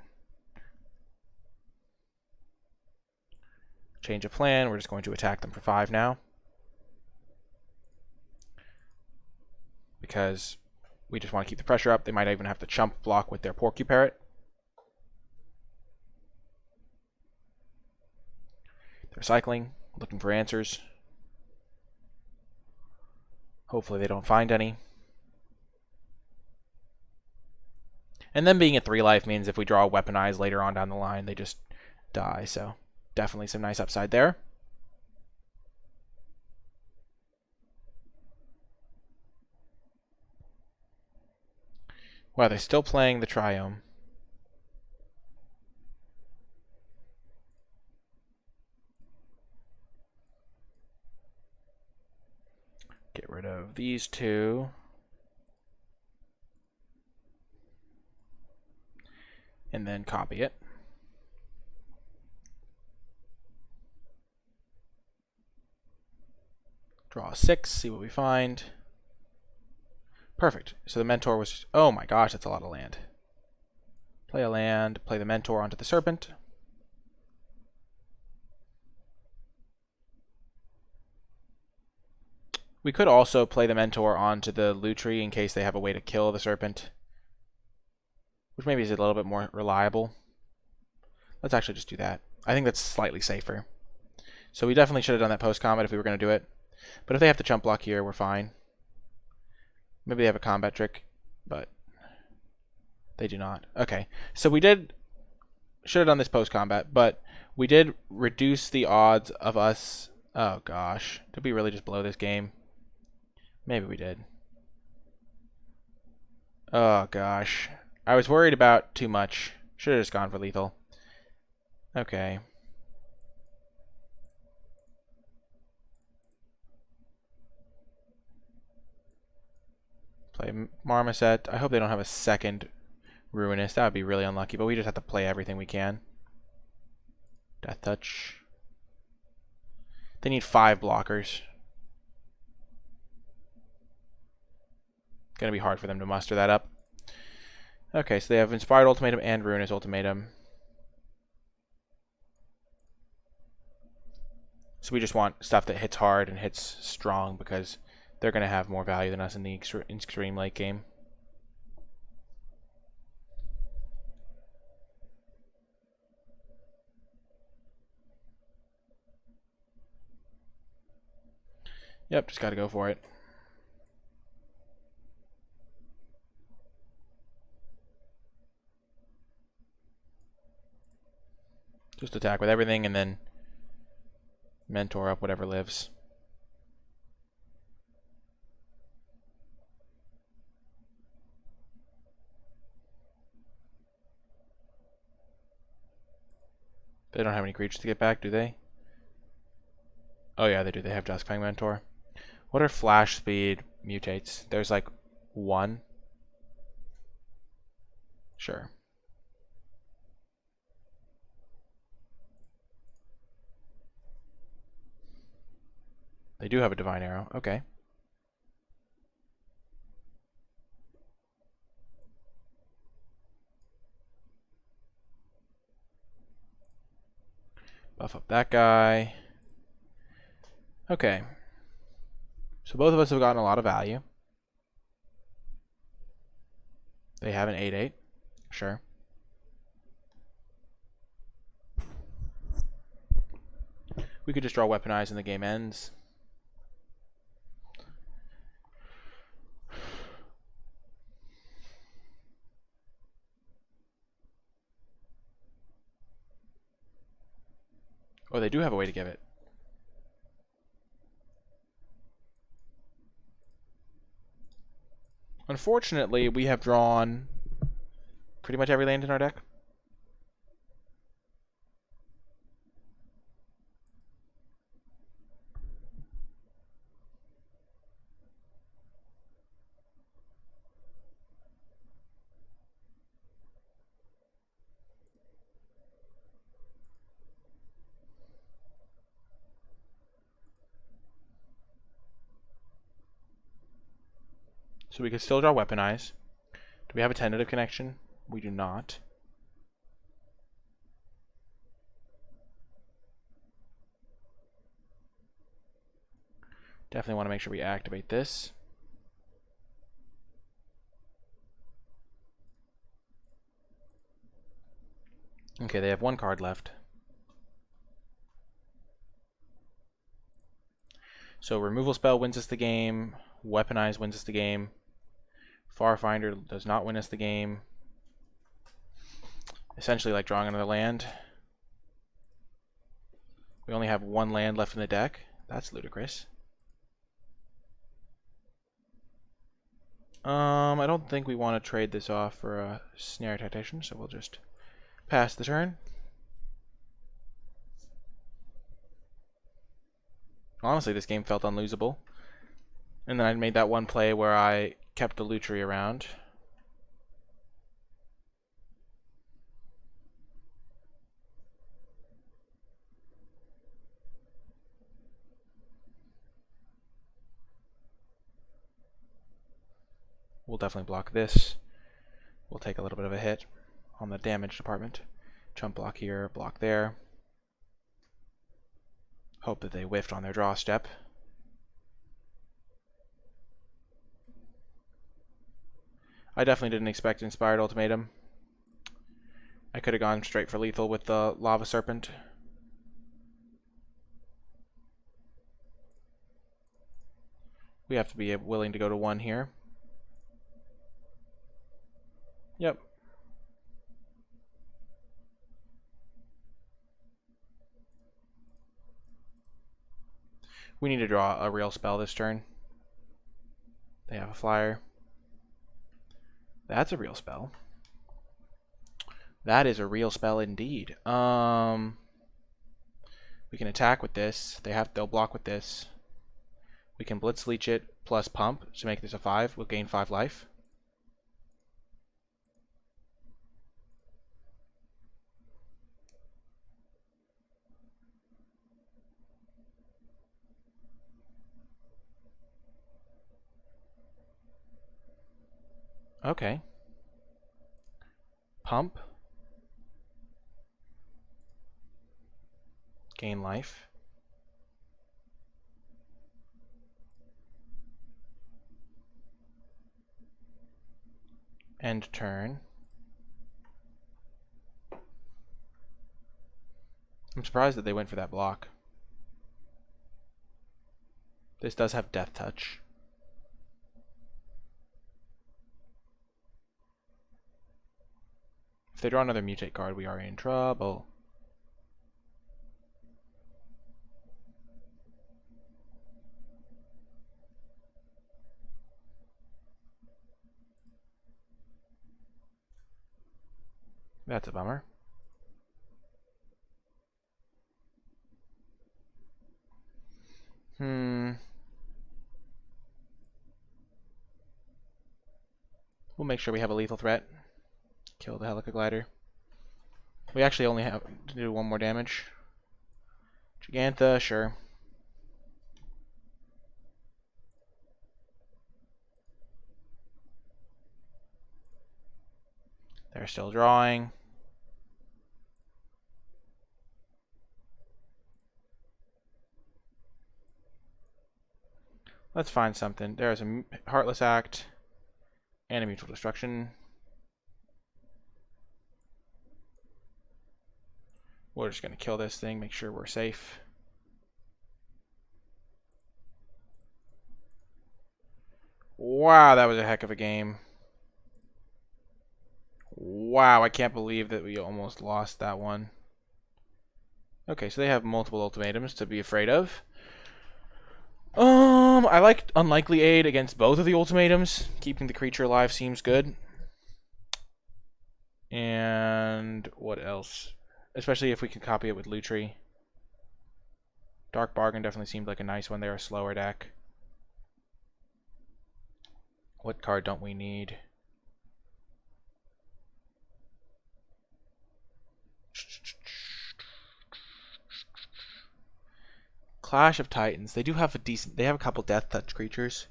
Change of plan. We're just going to attack them for 5 now. Because we just want to keep the pressure up. They might even have to chump block with their Porky Parrot. They're cycling, looking for answers. Hopefully they don't find any. And then being at 3 life means if we draw a Weaponize later on down the line, they just die. So definitely some nice upside there. Wow, they're still playing the Triome. Get rid of these 2. And then copy it. Draw 6, see what we find. Perfect. So the Mentor was... oh my gosh, that's a lot of land. Play a land, play the Mentor onto the Serpent. We could also play the Mentor onto the Lutri in case they have a way to kill the Serpent. Which maybe is a little bit more reliable. Let's actually just do that. I think that's slightly safer. So we definitely should have done that post-combat if we were going to do it. But if they have to chump block here, we're fine. Maybe they have a combat trick, but they do not. Okay, so we should have done this post-combat, but we did reduce the odds of us... oh gosh, did we really just blow this game? Maybe we did. Oh gosh. I was worried about too much. Should have just gone for lethal. Okay. Play Marmoset. I hope they don't have a second Ruinous. That would be really unlucky, but we just have to play everything we can. Death Touch. They need 5 blockers. Gonna be hard for them to muster that up. Okay, so they have Inspired Ultimatum and Ruinous Ultimatum. So we just want stuff that hits hard and hits strong because they're going to have more value than us in the extreme late game. Yep, just got to go for it. Just attack with everything and then Mentor up whatever lives. They don't have any creatures to get back, do they? Oh yeah, they do. They have Duskfang Mentor. What are flash speed mutates? There's like 1. Sure. They do have a Divine Arrow. Okay. Buff up that guy. Okay. So both of us have gotten a lot of value. They have an 8/8. Sure. We could just draw Weaponize and the game ends. Oh, they do have a way to give it. Unfortunately, we have drawn pretty much every land in our deck. So we could still draw Weaponize. Do we have a tentative connection? We do not. Definitely want to make sure we activate this. Okay, they have one card left. So removal spell wins us the game. Weaponize wins us the game. Farfinder does not win us the game. Essentially like drawing another land. We only have one land left in the deck. That's ludicrous. I don't think we want to trade this off for a Snare Tactician, so we'll just pass the turn. Honestly, this game felt unlosable. And then I made that one play where I kept the Lutri around. We'll definitely block this. We'll take a little bit of a hit on the damage department. Jump block here, block there. Hope that they whiffed on their draw step. I definitely didn't expect Inspired Ultimatum. I could have gone straight for lethal with the Lava Serpent. We have to be willing to go to 1 here. Yep. We need to draw a real spell this turn. They have a flyer. That's a real spell. That is a real spell indeed. We can attack with this. They'll block with this. We can Blitz Leech it plus Pump to make this a 5. We'll gain 5 life. Okay. Pump. Gain life. End turn. I'm surprised that they went for that block. This does have Death Touch. If they draw another Mutate card, we are in trouble. That's a bummer. We'll make sure we have a lethal threat. Kill the Helica Glider. We actually only have to do 1 more damage. Gigantha, sure. They're still drawing. Let's find something. There's a Heartless Act and a Mutual Destruction. We're just going to kill this thing, make sure we're safe. Wow, that was a heck of a game. Wow, I can't believe that we almost lost that one. Okay, so they have multiple ultimatums to be afraid of. I like Unlikely Aid against both of the ultimatums. Keeping the creature alive seems good. And what else? Especially if we can copy it with Lutri. Dark Bargain definitely seemed like a nice one. They're a slower deck. What card don't we need? Clash of Titans. They do have they have a couple Death Touch creatures,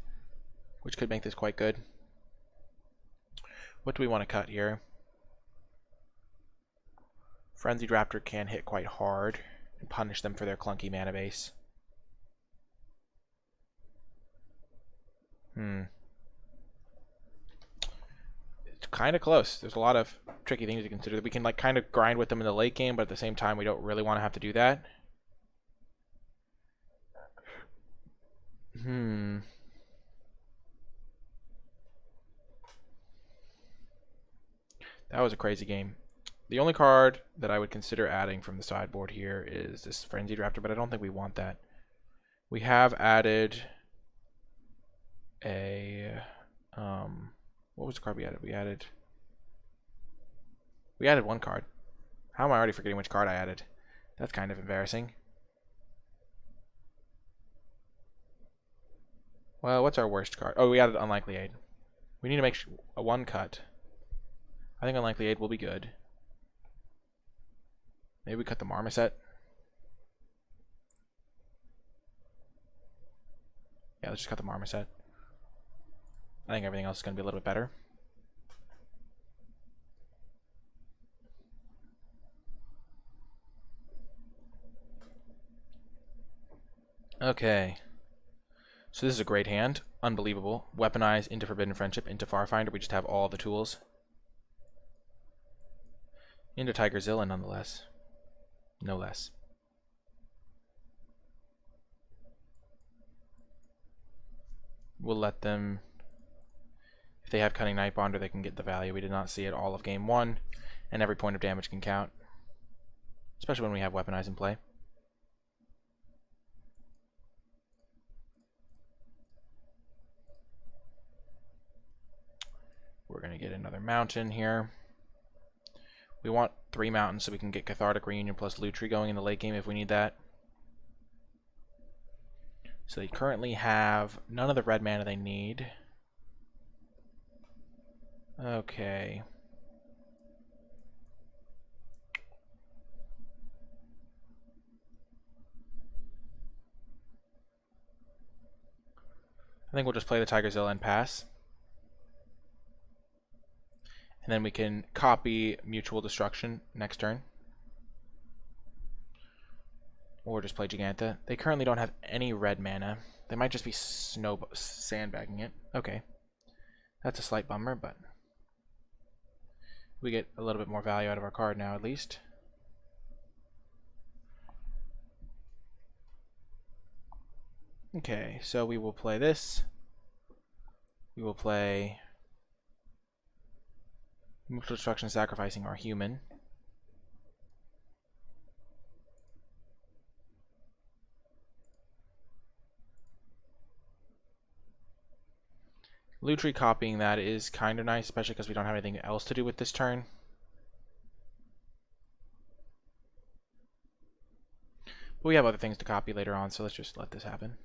which could make this quite good. What do we want to cut here? Frenzied Raptor can hit quite hard and punish them for their clunky mana base. It's kind of close. There's a lot of tricky things to consider. We can like kind of grind with them in the late game, but at the same time, we don't really want to have to do that. That was a crazy game. The only card that I would consider adding from the sideboard here is this Frenzied Raptor, but I don't think we want that. We have added a what was the card we added? We added one card. How am I already forgetting which card I added? That's kind of embarrassing. Well, what's our worst card? Oh, we added Unlikely Aid. We need to make a one cut. I think Unlikely Aid will be good. Maybe we cut the Marmoset. Yeah, let's just cut the Marmoset. I think everything else is going to be a little bit better. Okay. So this is a great hand. Unbelievable. Weaponize into Forbidden Friendship, into Farfinder. We just have all the tools. Into Tigerzilla, nonetheless. No less. We'll let them... If they have Cunning Nightbonder, they can get the value. We did not see it all of game one, and every point of damage can count. Especially when we have Weaponize in play. We're going to get another mountain here. We want 3 mountains so we can get Cathartic Reunion plus Lutri going in the late game if we need that. So they currently have none of the red mana they need. Okay. I think we'll just play the Tigerzilla and pass. And then we can copy Mutual Destruction next turn. Or just play Giganta. They currently don't have any red mana. They might just be sandbagging it. Okay. That's a slight bummer, but we get a little bit more value out of our card now, at least. Okay, so we will play this. We will play Mutual Destruction, sacrificing our human. Lutri copying that is kind of nice, especially because we don't have anything else to do with this turn. But we have other things to copy later on, so let's just let this happen.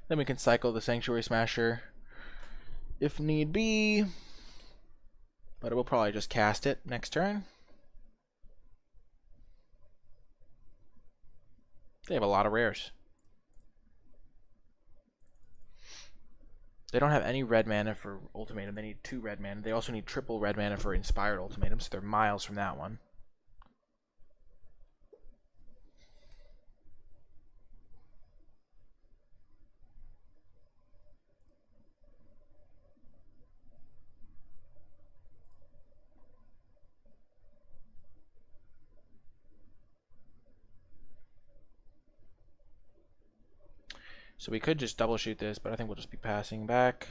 Then we can cycle the Sanctuary Smasher if need be, but we'll probably just cast it next turn. They have a lot of rares. They don't have any red mana for Ultimatum. They need 2 red mana. They also need triple red mana for Inspired Ultimatum, so they're miles from that one. So we could just double shoot this, but I think we'll just be passing back.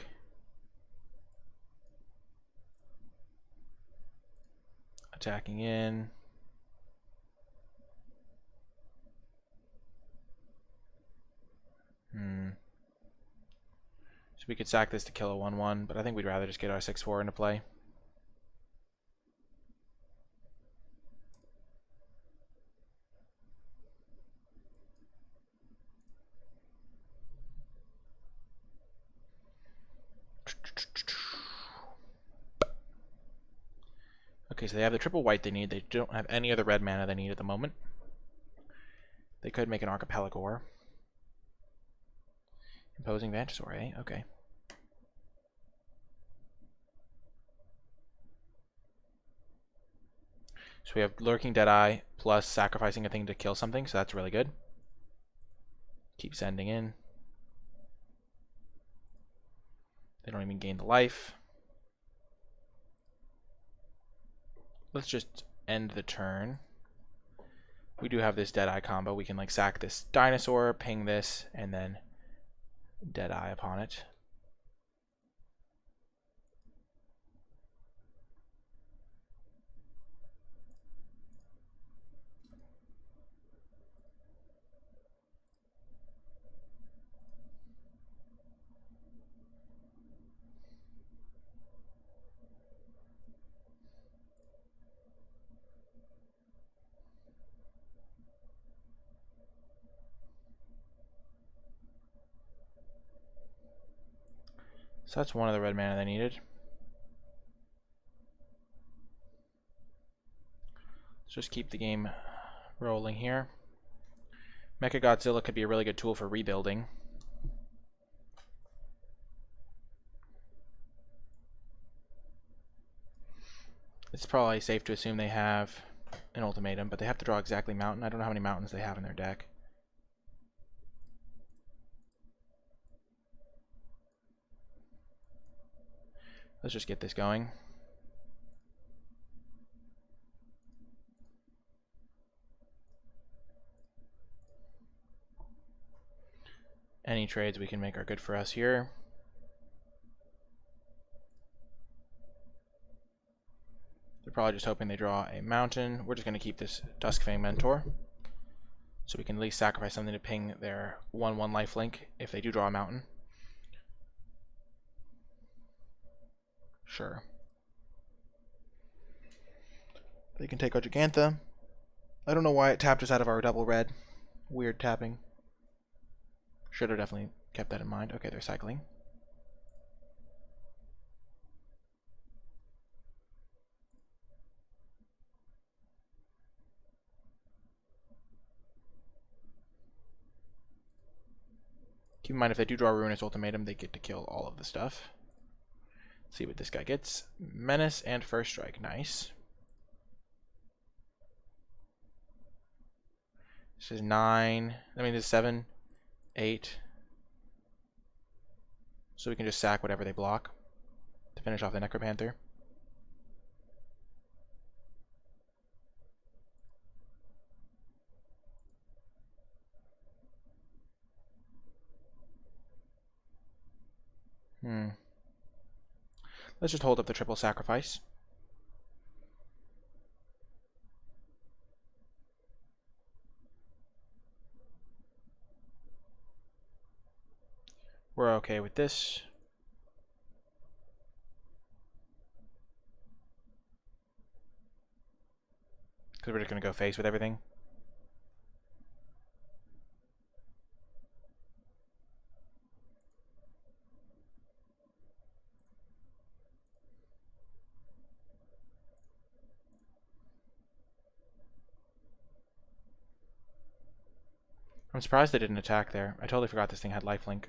Attacking in. So we could sack this to kill a 1/1, but I think we'd rather just get our 6/4 into play. Okay, so they have the triple white they need. They don't have any other red mana they need at the moment. They could make an Archipelago. Imposing Vantasaur, eh? Okay. So we have Lurking Deadeye plus sacrificing a thing to kill something, so that's really good. Keep sending in. They don't even gain the life. Let's just end the turn. We do have this Deadeye combo. We can like sack this dinosaur, ping this, and then Deadeye upon it. So that's one of the red mana they needed. Let's just keep the game rolling here. Mechagodzilla could be a really good tool for rebuilding. It's probably safe to assume they have an ultimatum, but they have to draw exactly mountain. I don't know how many mountains they have in their deck. Let's just get this going. Any trades we can make are good for us here. They're probably just hoping they draw a mountain. We're just going to keep this Duskfang Mentor, so we can at least sacrifice something to ping their 1/1 lifelink if they do draw a mountain. Sure. They can take our Gigantha. I don't know why it tapped us out of our double red. Weird tapping. Should have definitely kept that in mind. Okay, they're cycling. Keep in mind, if they do draw a Ruinous Ultimatum, they get to kill all of the stuff. Let's see what this guy gets. Menace and First Strike. Nice. This is 9. I mean, this is 7, 8. So we can just sack whatever they block to finish off the Necropanther. Let's just hold up the triple sacrifice. We're okay with this. Because we're just going to go face with everything. I'm surprised they didn't attack there. I totally forgot this thing had lifelink.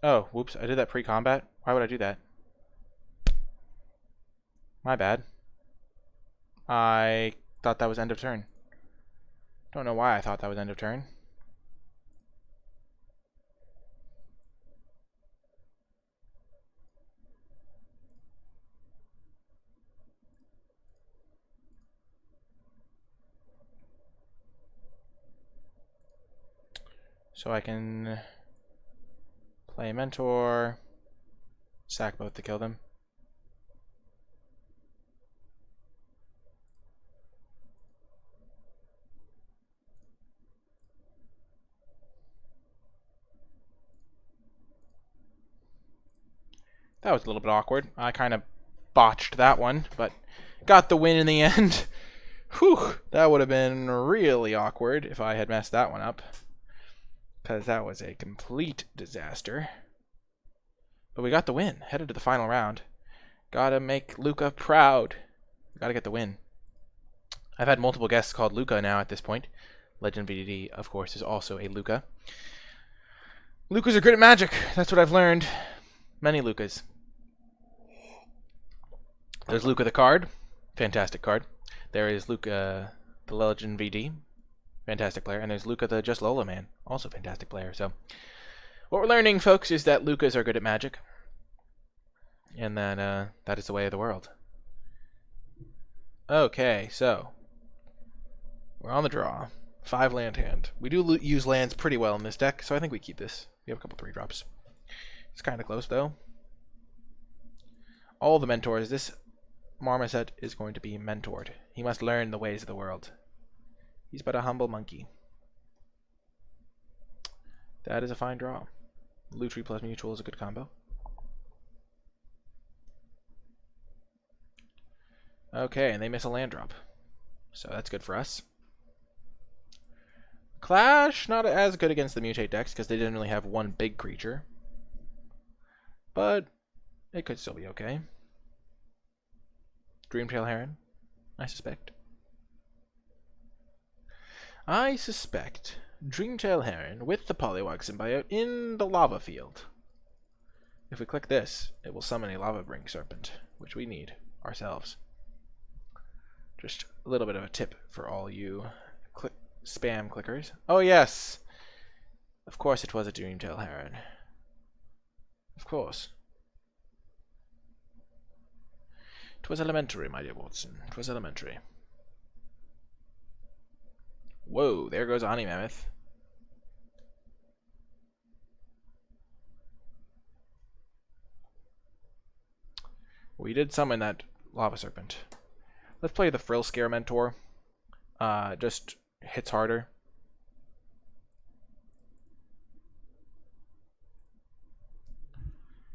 Oh, whoops, I did that pre-combat? Why would I do that? My bad. I thought that was end of turn. Don't know why I thought that was end of turn. So I can play Mentor, sack both to kill them. That was a little bit awkward. I kind of botched that one, but got the win in the end. Whew, that would have been really awkward if I had messed that one up. Because that was a complete disaster. But we got the win. Headed to the final round. Gotta make Luca proud. Gotta get the win. I've had multiple guests called Luca now at this point. Legend VDD, of course, is also a Luca. Lucas are good at magic. That's what I've learned. Many Lucas. There's Luca the card. Fantastic card. There is Luca the Legend VD. Fantastic player. And there's Luca the Justlolaman. Also fantastic player. So what we're learning, folks, is that Lucas are good at magic. And that that is the way of the world. Okay, so we're on the draw. 5 land hand. We do use lands pretty well in this deck, so I think we keep this. We have a couple 3-drops. It's kind of close, though. All the mentors. This Marmoset is going to be mentored. He must learn the ways of the world. He's but a humble monkey. That is a fine draw. Lutri plus Mutual is a good combo. Okay, and they miss a land drop. So that's good for us. Clash, not as good against the Mutate decks because they didn't really have one big creature. But it could still be okay. Dreamtail Heron, I suspect. I suspect Dreamtail Heron with the Poliwag Symbiote in the lava field. If we click this, it will summon a Lava Brink Serpent, which we need ourselves. Just a little bit of a tip for all you spam clickers. Oh yes! Of course it was a Dreamtail Heron. Of course. It was elementary, my dear Watson. It was elementary. Whoa, there goes Ani Mammoth. We did summon that Lava Serpent. Let's play the Frill Scare Mentor. Just hits harder.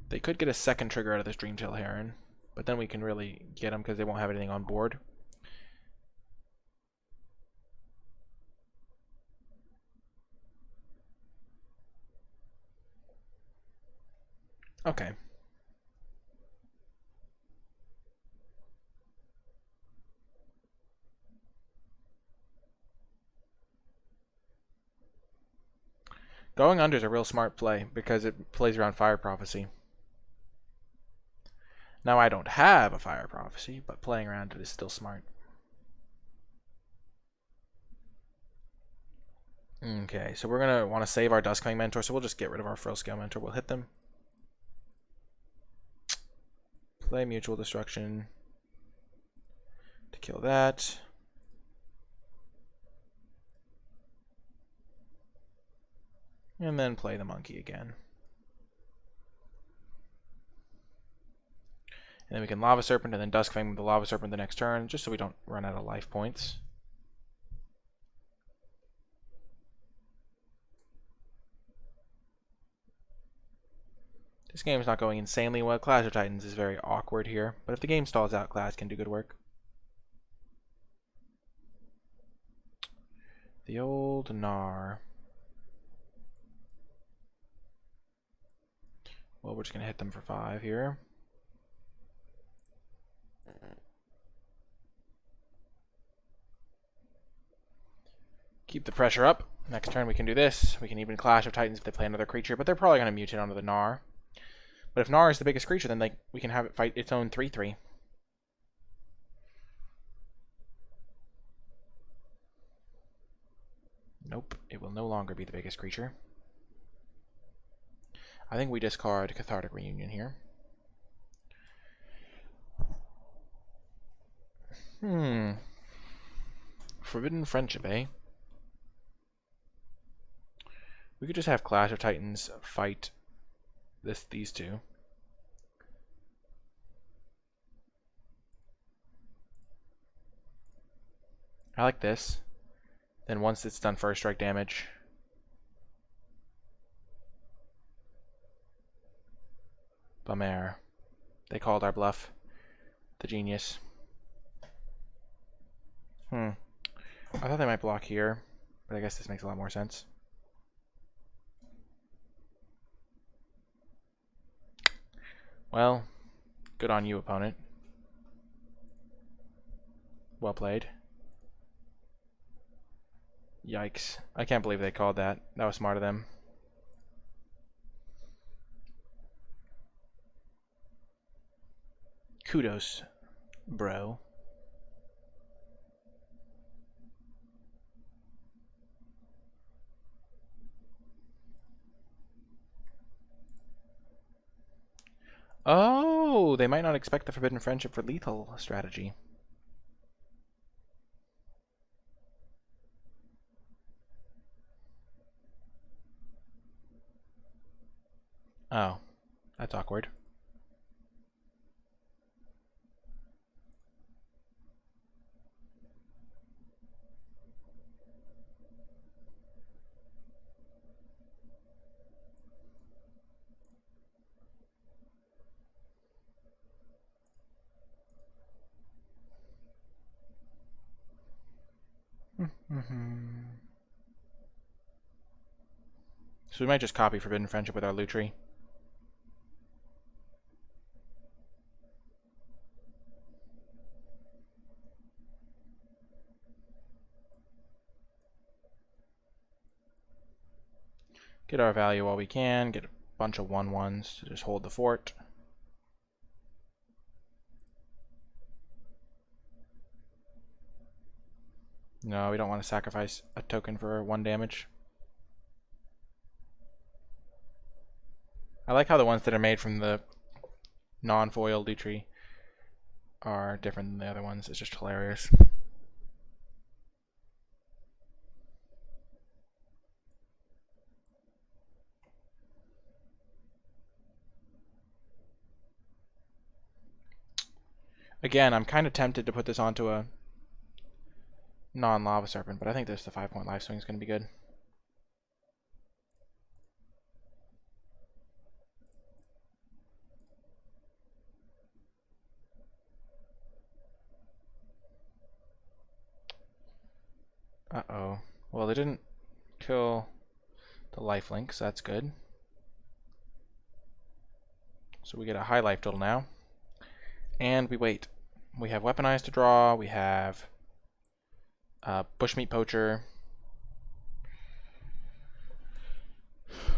They could get a second trigger out of this Dreamtail Heron, but then we can really get them because they won't have anything on board. Okay. Going under is a real smart play because it plays around Fire Prophecy. Now I don't have a Fire Prophecy, but playing around it is still smart. Okay, so we're going to want to save our Duskmane Mentor, so we'll just get rid of our Frill Scale Mentor. We'll hit them. Play Mutual Destruction to kill that. And then play the monkey again. And then we can Lava Serpent and then Duskfang with the Lava Serpent the next turn, just so we don't run out of life points. This game is not going insanely well. Clash of Titans is very awkward here, but if the game stalls out, Clash can do good work. The old Gnar. Well, we're just going to hit them for 5 here. Keep the pressure up. Next turn we can do this. We can even Clash of Titans if they play another creature, but they're probably going to mutate onto the Gnar. But if Gnar is the biggest creature, then we can have it fight its own 3/3. Nope, it will no longer be the biggest creature. I think we discard Cathartic Reunion here. Forbidden Friendship, eh? We could just have Clash of Titans fight these two. I like this. Then once it's done first strike damage, bummer. They called our bluff. The genius. I thought they might block here, but I guess this makes a lot more sense. Well, good on you, opponent. Well played. Yikes. I can't believe they called that. That was smart of them. Kudos, bro. Oh, they might not expect the Forbidden Friendship for lethal strategy. Oh, that's awkward. So we might just copy Forbidden Friendship with our Lutri. Get our value while we can. Get a bunch of 1/1s to just hold the fort. No, we don't want to sacrifice a token for 1 damage. I like how the ones that are made from the non-foil Lutri are different than the other ones. It's just hilarious. Again, I'm kind of tempted to put this onto a non-lava serpent, but I think the 5-point life swing is going to be good. Uh-oh. Well, they didn't kill the lifelink, so that's good. So we get a high life total now. And we wait. We have Weaponized to draw. We have Bushmeat Poacher.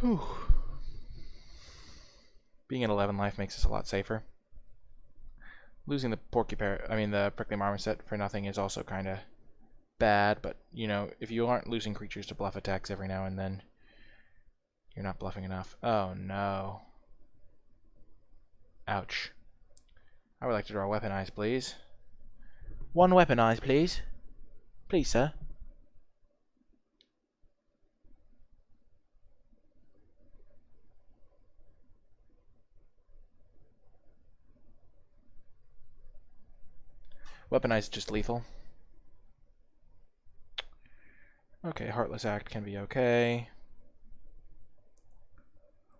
Whew. Being at 11 life makes us a lot safer. Losing the the Prickly Marmoset for nothing is also kind of bad, but you know, if you aren't losing creatures to bluff attacks every now and then, you're not bluffing enough. Oh no. Ouch. I would like to draw Weaponized, please. 1 Weaponized, please. Please, sir. Weaponized just lethal. Okay, Heartless Act can be okay.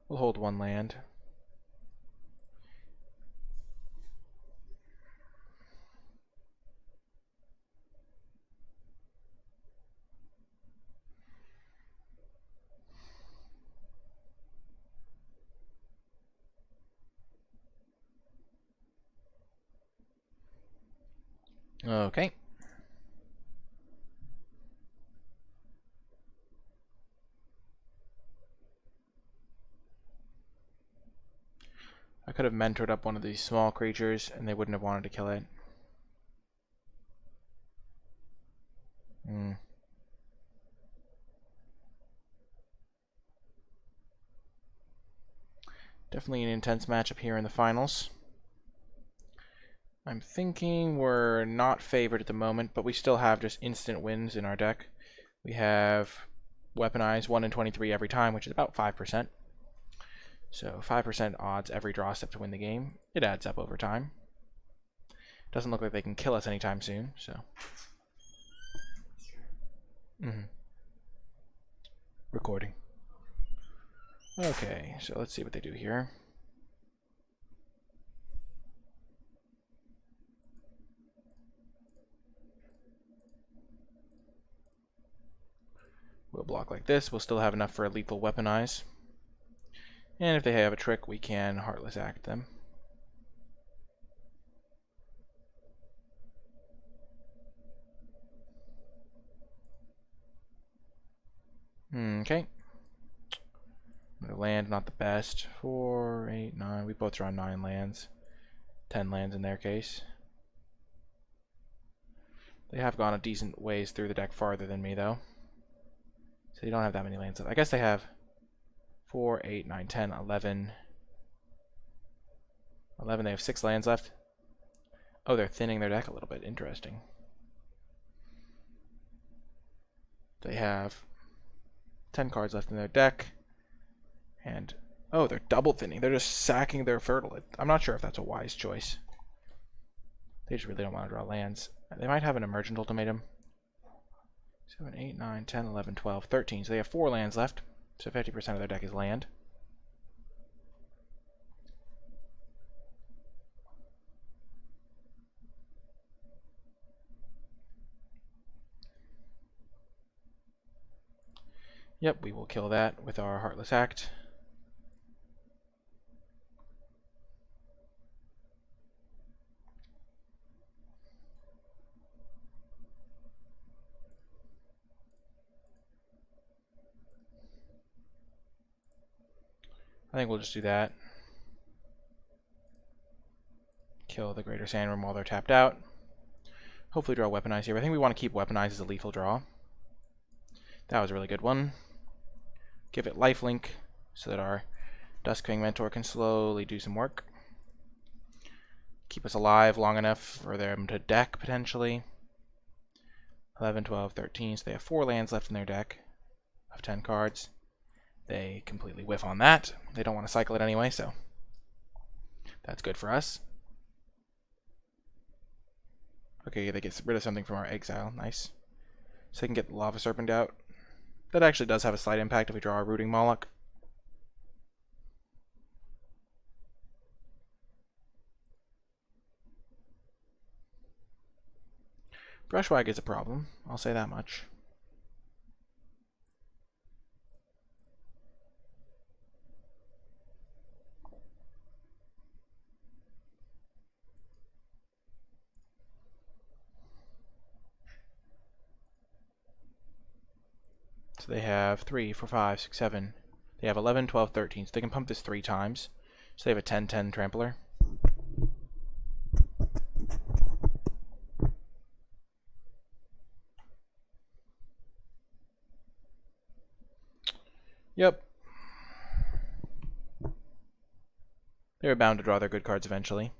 We'll hold 1 land. Okay. I could have mentored up one of these small creatures and they wouldn't have wanted to kill it. Definitely an intense matchup here in the finals. I'm thinking we're not favored at the moment, but we still have just instant wins in our deck. We have weaponized 1 in 23 every time, which is about 5%. So 5% odds every draw step to win the game. It adds up over time. Doesn't look like they can kill us anytime soon, so. Recording. Okay, so let's see what they do here. We'll block like this. We'll still have enough for a lethal weaponize. And if they have a trick, we can Heartless Act them. Okay. Land, not the best. 4, 8, 9. We both draw 9 lands. 10 lands in their case. They have gone a decent ways through the deck farther than me, though. So you don't have that many lands left. I guess they have 4, 8, 9, 10, 11. 11, they have 6 lands left. Oh, they're thinning their deck a little bit. Interesting. They have 10 cards left in their deck. And, oh, they're double thinning. They're just sacking their fertile. I'm not sure if that's a wise choice. They just really don't want to draw lands. They might have an emergent ultimatum. 7, 8, 9, 10, 11, 12, 13. So they have 4 lands left. So 50% of their deck is land. Yep, we will kill that with our Heartless Act. I think we'll just do that. Kill the Greater Sandworm while they're tapped out. Hopefully draw Weaponize here. I think we want to keep Weaponize as a lethal draw. That was a really good one. Give it lifelink so that our Duskfang Mentor can slowly do some work. Keep us alive long enough for them to deck, potentially. 11, 12, 13. So they have 4 lands left in their deck of 10 cards. They completely whiff on that. They don't want to cycle it anyway, so that's good for us. Okay, they get rid of something from our exile. Nice. So they can get the Lava Serpent out. That actually does have a slight impact if we draw our Rooting Moloch. Brushwag is a problem, I'll say that much. So they have 3, 4, 5, 6, 7. They have 11, 12, 13. So they can pump this 3 times. So they have a 10-10 trampler. Yep. They're bound to draw their good cards eventually.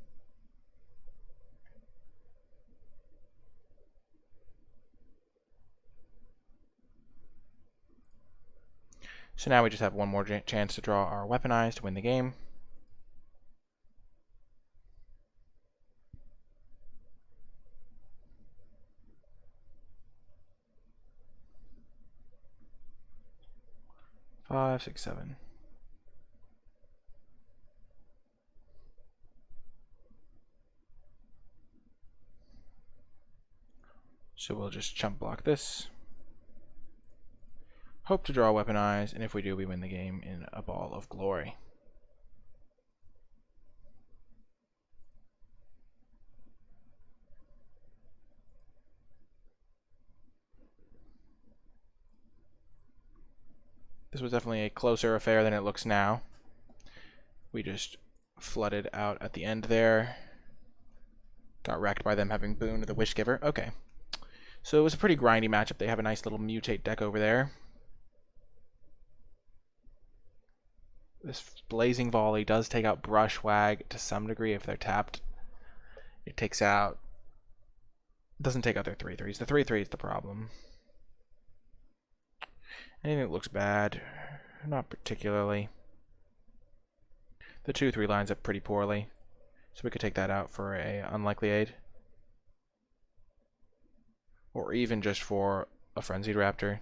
So now we just have one more chance to draw our Weaponize to win the game. Five, 6, 7. So we'll just chump block this. Hope to draw Weaponize, and if we do, we win the game in a ball of glory. This was definitely a closer affair than it looks now. We just flooded out at the end there. Got wrecked by them having booned the Wishgiver. Okay. So it was a pretty grindy matchup. They have a nice little mutate deck over there. This Blazing Volley does take out Brushwag to some degree if they're tapped. It takes out... Doesn't take out their 3/3s. The 3/3 is the problem. Anything that looks bad? Not particularly. The 2/3 lines up pretty poorly. So we could take that out for a unlikely aid. Or even just for a Frenzied Raptor.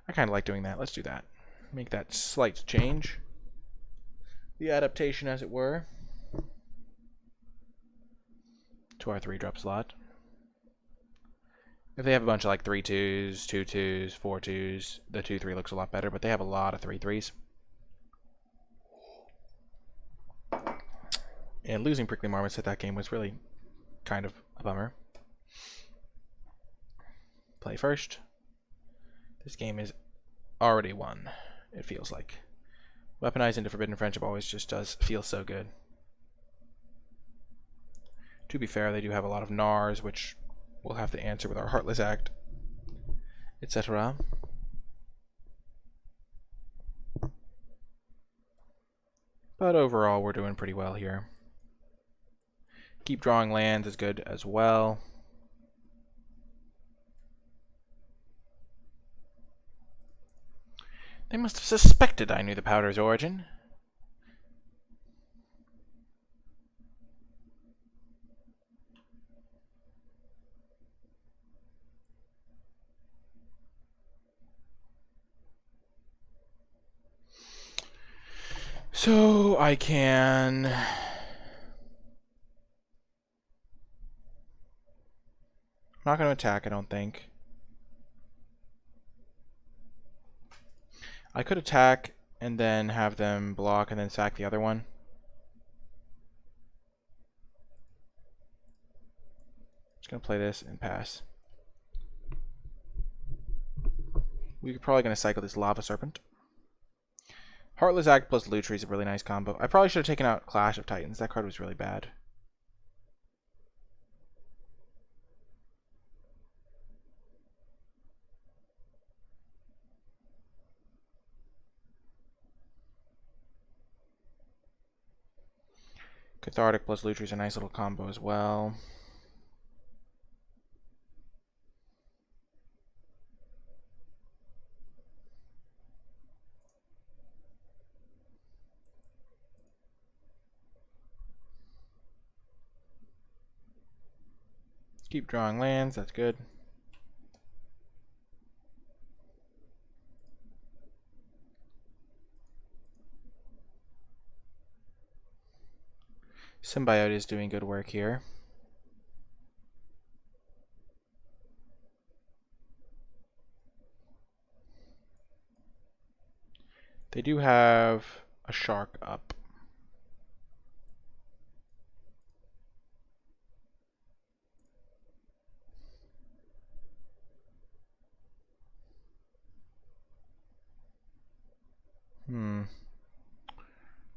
I kind of like doing that. Let's do that. Make that slight change. The adaptation, as it were, to our 3-drop slot. If they have a bunch of like 3/2s, 2/2s, 4/2s, the 2/3 looks a lot better, but they have a lot of 3/3s. And losing Prickly Marmots at that game was really kind of a bummer. Play first. This game is already won, it feels like. Weaponize into Forbidden Friendship always just does feel so good. To be fair, they do have a lot of Gnars, which we'll have to answer with our Heartless Act, etc. But overall, we're doing pretty well here. Keep drawing lands is good as well. They must have suspected I knew the powder's origin. So I can... I'm not going to attack, I don't think. I could attack and then have them block and then sack the other one. Just going to play this and pass. We're probably going to cycle this Lava Serpent. Heartless Act plus Lutri is a really nice combo. I probably should have taken out Clash of Titans. That card was really bad. Cathartic plus Lutri is a nice little combo as well. Keep drawing lands, that's good. Symbiote is doing good work here. They do have a shark up.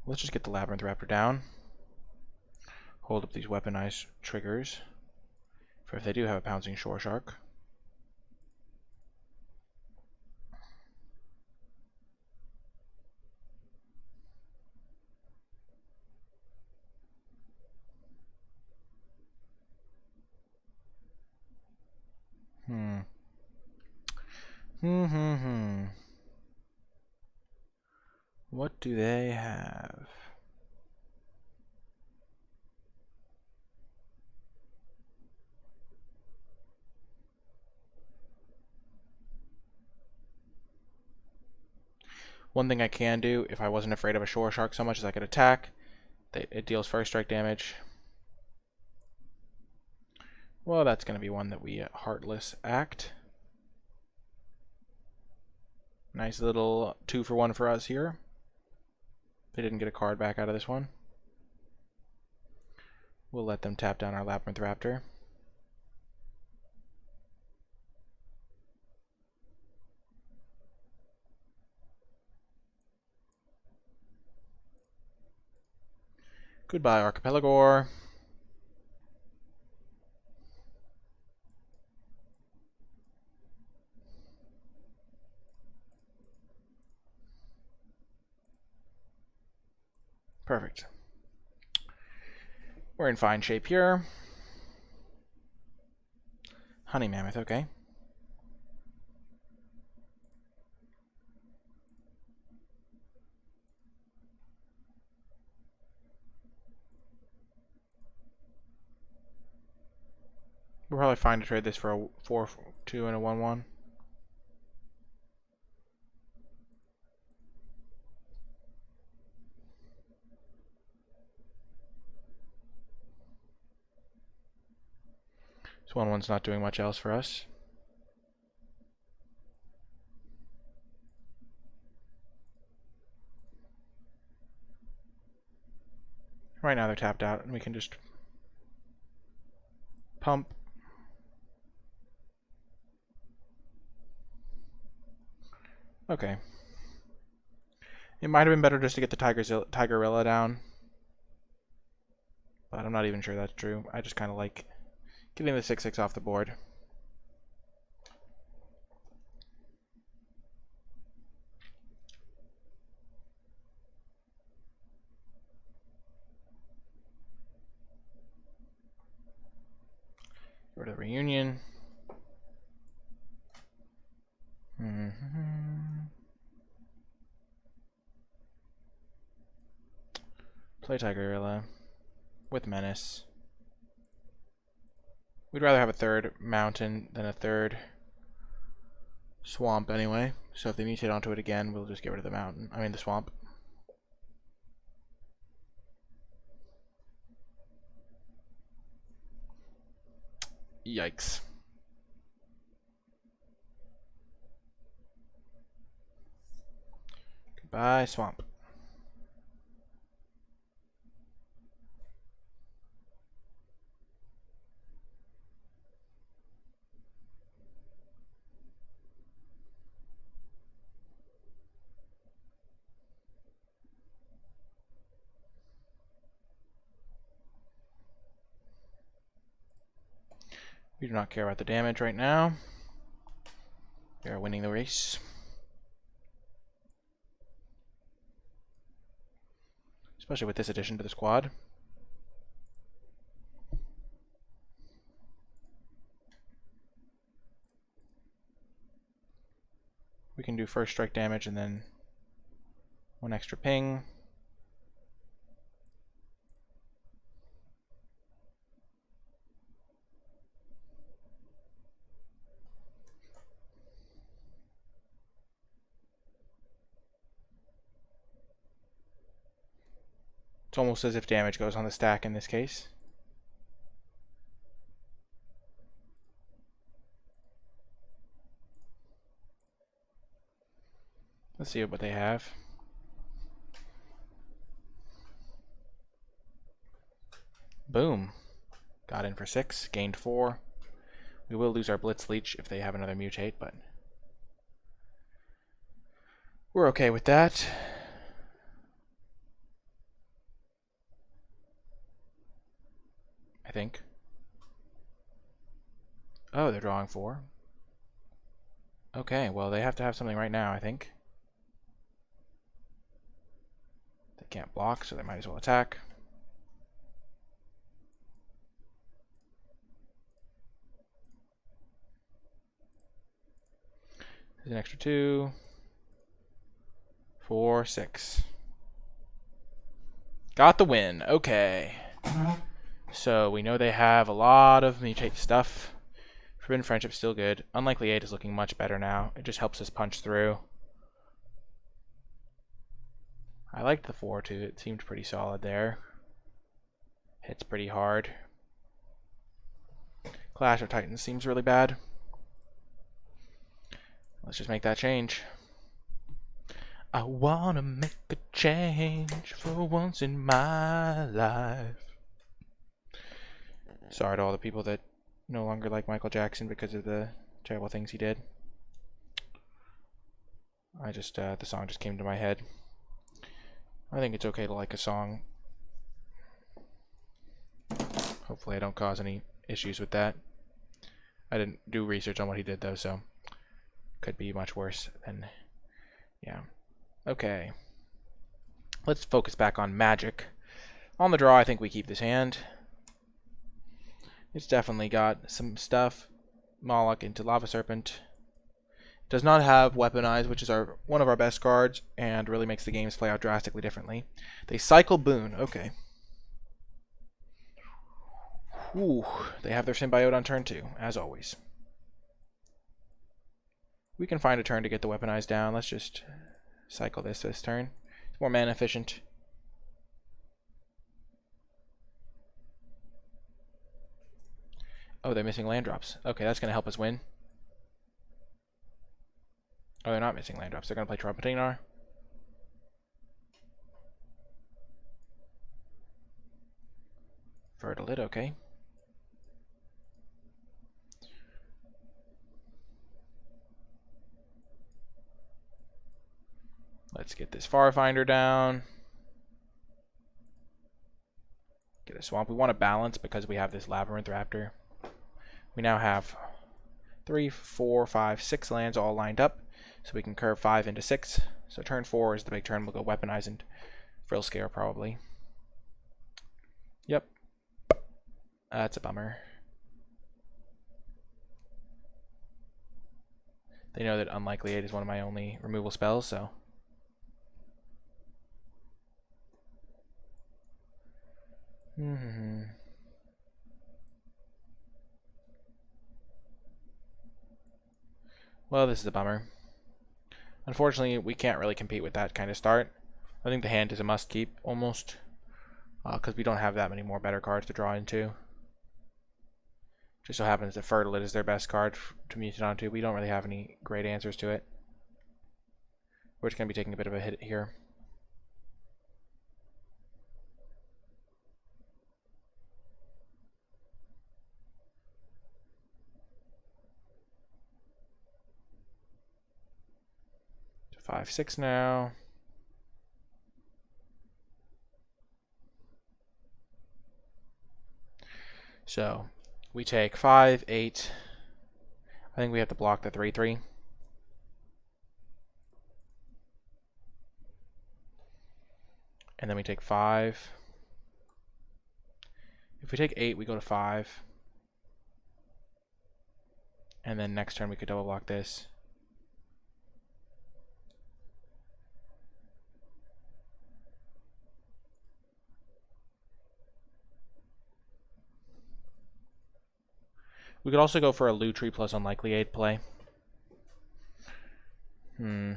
Let's just get the Labyrinth Raptor down. Hold up these weaponized triggers for if they do have a pouncing shore shark. What do they have? One thing I can do, if I wasn't afraid of a shore shark so much, is I could attack. It deals first strike damage. Well, that's going to be one that we Heartless Act. Nice little 2-for-1 for us here. They didn't get a card back out of this one. We'll let them tap down our Labyrinth Raptor. Goodbye, Archipelagore. Perfect. We're in fine shape here. Honey mammoth, okay. We're probably fine to trade this for a 4-2 and a 1-1. This 1-1's not doing much else for us. Right now they're tapped out, and we can just pump. Okay. It might have been better just to get the Tigerilla down, but I'm not even sure that's true. I just kind of like getting the 6-6 off the board. Go to the reunion. Play Tigerilla with Menace. We'd rather have a third mountain than a third swamp anyway. So if they mutate onto it again, we'll just get rid of the mountain. I mean the swamp. Yikes. Goodbye, swamp. We do not care about the damage right now. We are winning the race. Especially with this addition to the squad. We can do first strike damage and then 1 extra ping. It's almost as if damage goes on the stack in this case. Let's see what they have. Boom. Got in for 6, gained 4. We will lose our Blitz Leech if they have another mutate, but we're okay with that. I think. Oh, they're drawing 4. Okay, well, they have to have something right now, I think. They can't block, so they might as well attack. There's an extra 2. 4, 6. Got the win. Okay. So we know they have a lot of mutate stuff. Forbidden Friendship's still good. Unlikely 8 is looking much better now. It just helps us punch through. I liked the 4 too. It seemed pretty solid there. Hits pretty hard. Clash of Titans seems really bad. Let's just make that change. I wanna make a change for once in my life. Sorry to all the people that no longer like Michael Jackson because of the terrible things he did. I just, the song just came to my head. I think it's okay to like a song. Hopefully I don't cause any issues with that. I didn't do research on what he did though, so could be much worse than, yeah. Okay. Let's focus back on magic. On the draw, I think we keep this hand. It's definitely got some stuff. Moloch into Lava Serpent. Does not have Weaponize, which is one of our best cards, and really makes the games play out drastically differently. They cycle Boon. Okay. Ooh, they have their Symbiote on turn 2, as always. We can find a turn to get the Weaponize down. Let's just cycle this turn. It's more mana efficient. Oh, they're missing land drops. Okay, that's going to help us win. Oh, they're not missing land drops. They're going to play Trumpeting. Fertilid, okay. Let's get this Farfinder down. Get a swamp. We want to balance because we have this Labyrinth Raptor. We now have 3, 4, 5, 6 lands all lined up. So we can curve 5 into 6. So turn 4 is the big turn. We'll go Weaponize and Frill Scare probably. Yep. That's a bummer. They know that Unlikely 8 is one of my only removal spells, so... Well, this is a bummer. Unfortunately, we can't really compete with that kind of start. I think the hand is a must keep, almost. Because we don't have that many more better cards to draw into. Just so happens that Fertilid is their best card to mute it onto. We don't really have any great answers to it. We're just going to be taking a bit of a hit here. To 5-6 now. So we take 5, 8. I think we have to block the 3/3. And then we take 5. If we take 8, we go to 5. And then next turn we could double block this. We could also go for a Lutri plus Unlikely 8 play. And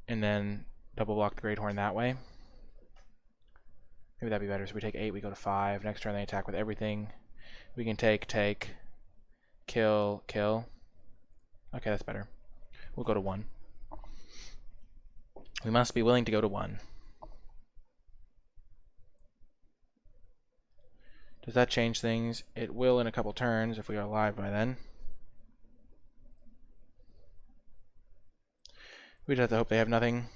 then double block the Great Horn that way. Maybe that'd be better. So we take 8, we go to 5. Next turn they attack with everything. We can take, kill, kill. Okay, that's better. We'll go to 1. We must be willing to go to 1. Does that change things? It will in a couple turns if we are alive by then. We just have to hope they have nothing.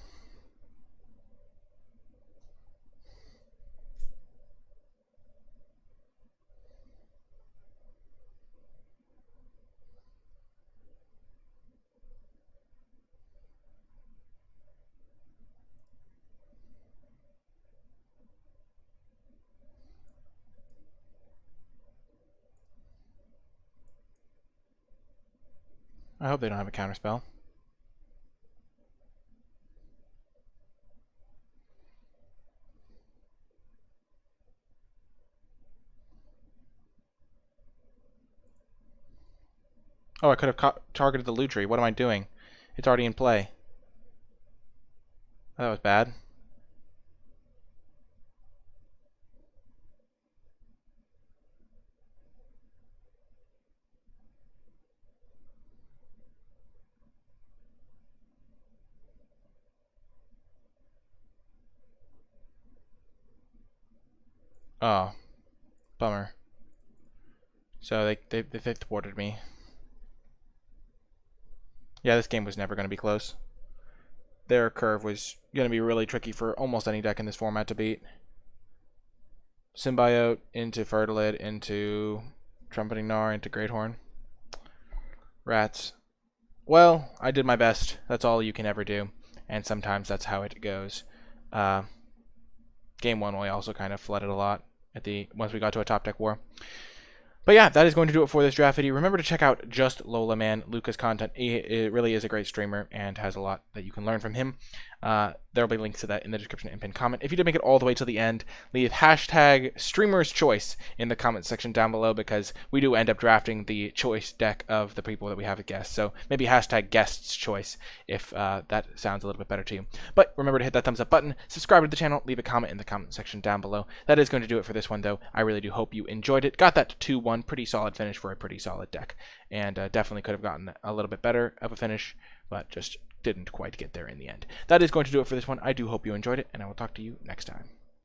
I hope they don't have a counterspell. Oh, I could have targeted the Lutri. What am I doing? It's already in play. That was bad. Oh, bummer. So they thwarted me. Yeah, this game was never going to be close. Their curve was going to be really tricky for almost any deck in this format to beat. Symbiote into Fertilid into Trumpeting Gnar into Great Horn. Rats. Well, I did my best. That's all you can ever do, and sometimes that's how it goes. Uh, Game one, we also kind of flooded a lot at the once we got to a top deck war. But yeah, that is going to do it for this draft video. Remember to check out Justlolaman, Luca's content. He really is a great streamer and has a lot that you can learn from him. There will be links to that in the description and pinned comment. If you did make it all the way to the end, leave hashtag streamer's choice in the comment section down below, because we do end up drafting the choice deck of the people that we have as guests. So maybe hashtag guest's choice if that sounds a little bit better to you. But remember to hit that thumbs up button, subscribe to the channel, leave a comment in the comment section down below. That is going to do it for this one, though. I really do hope you enjoyed it. Got that 2-1, pretty solid finish for a pretty solid deck, and definitely could have gotten a little bit better of a finish, but just didn't quite get there in the end. That is going to do it for this one. I do hope you enjoyed it, and I will talk to you next time.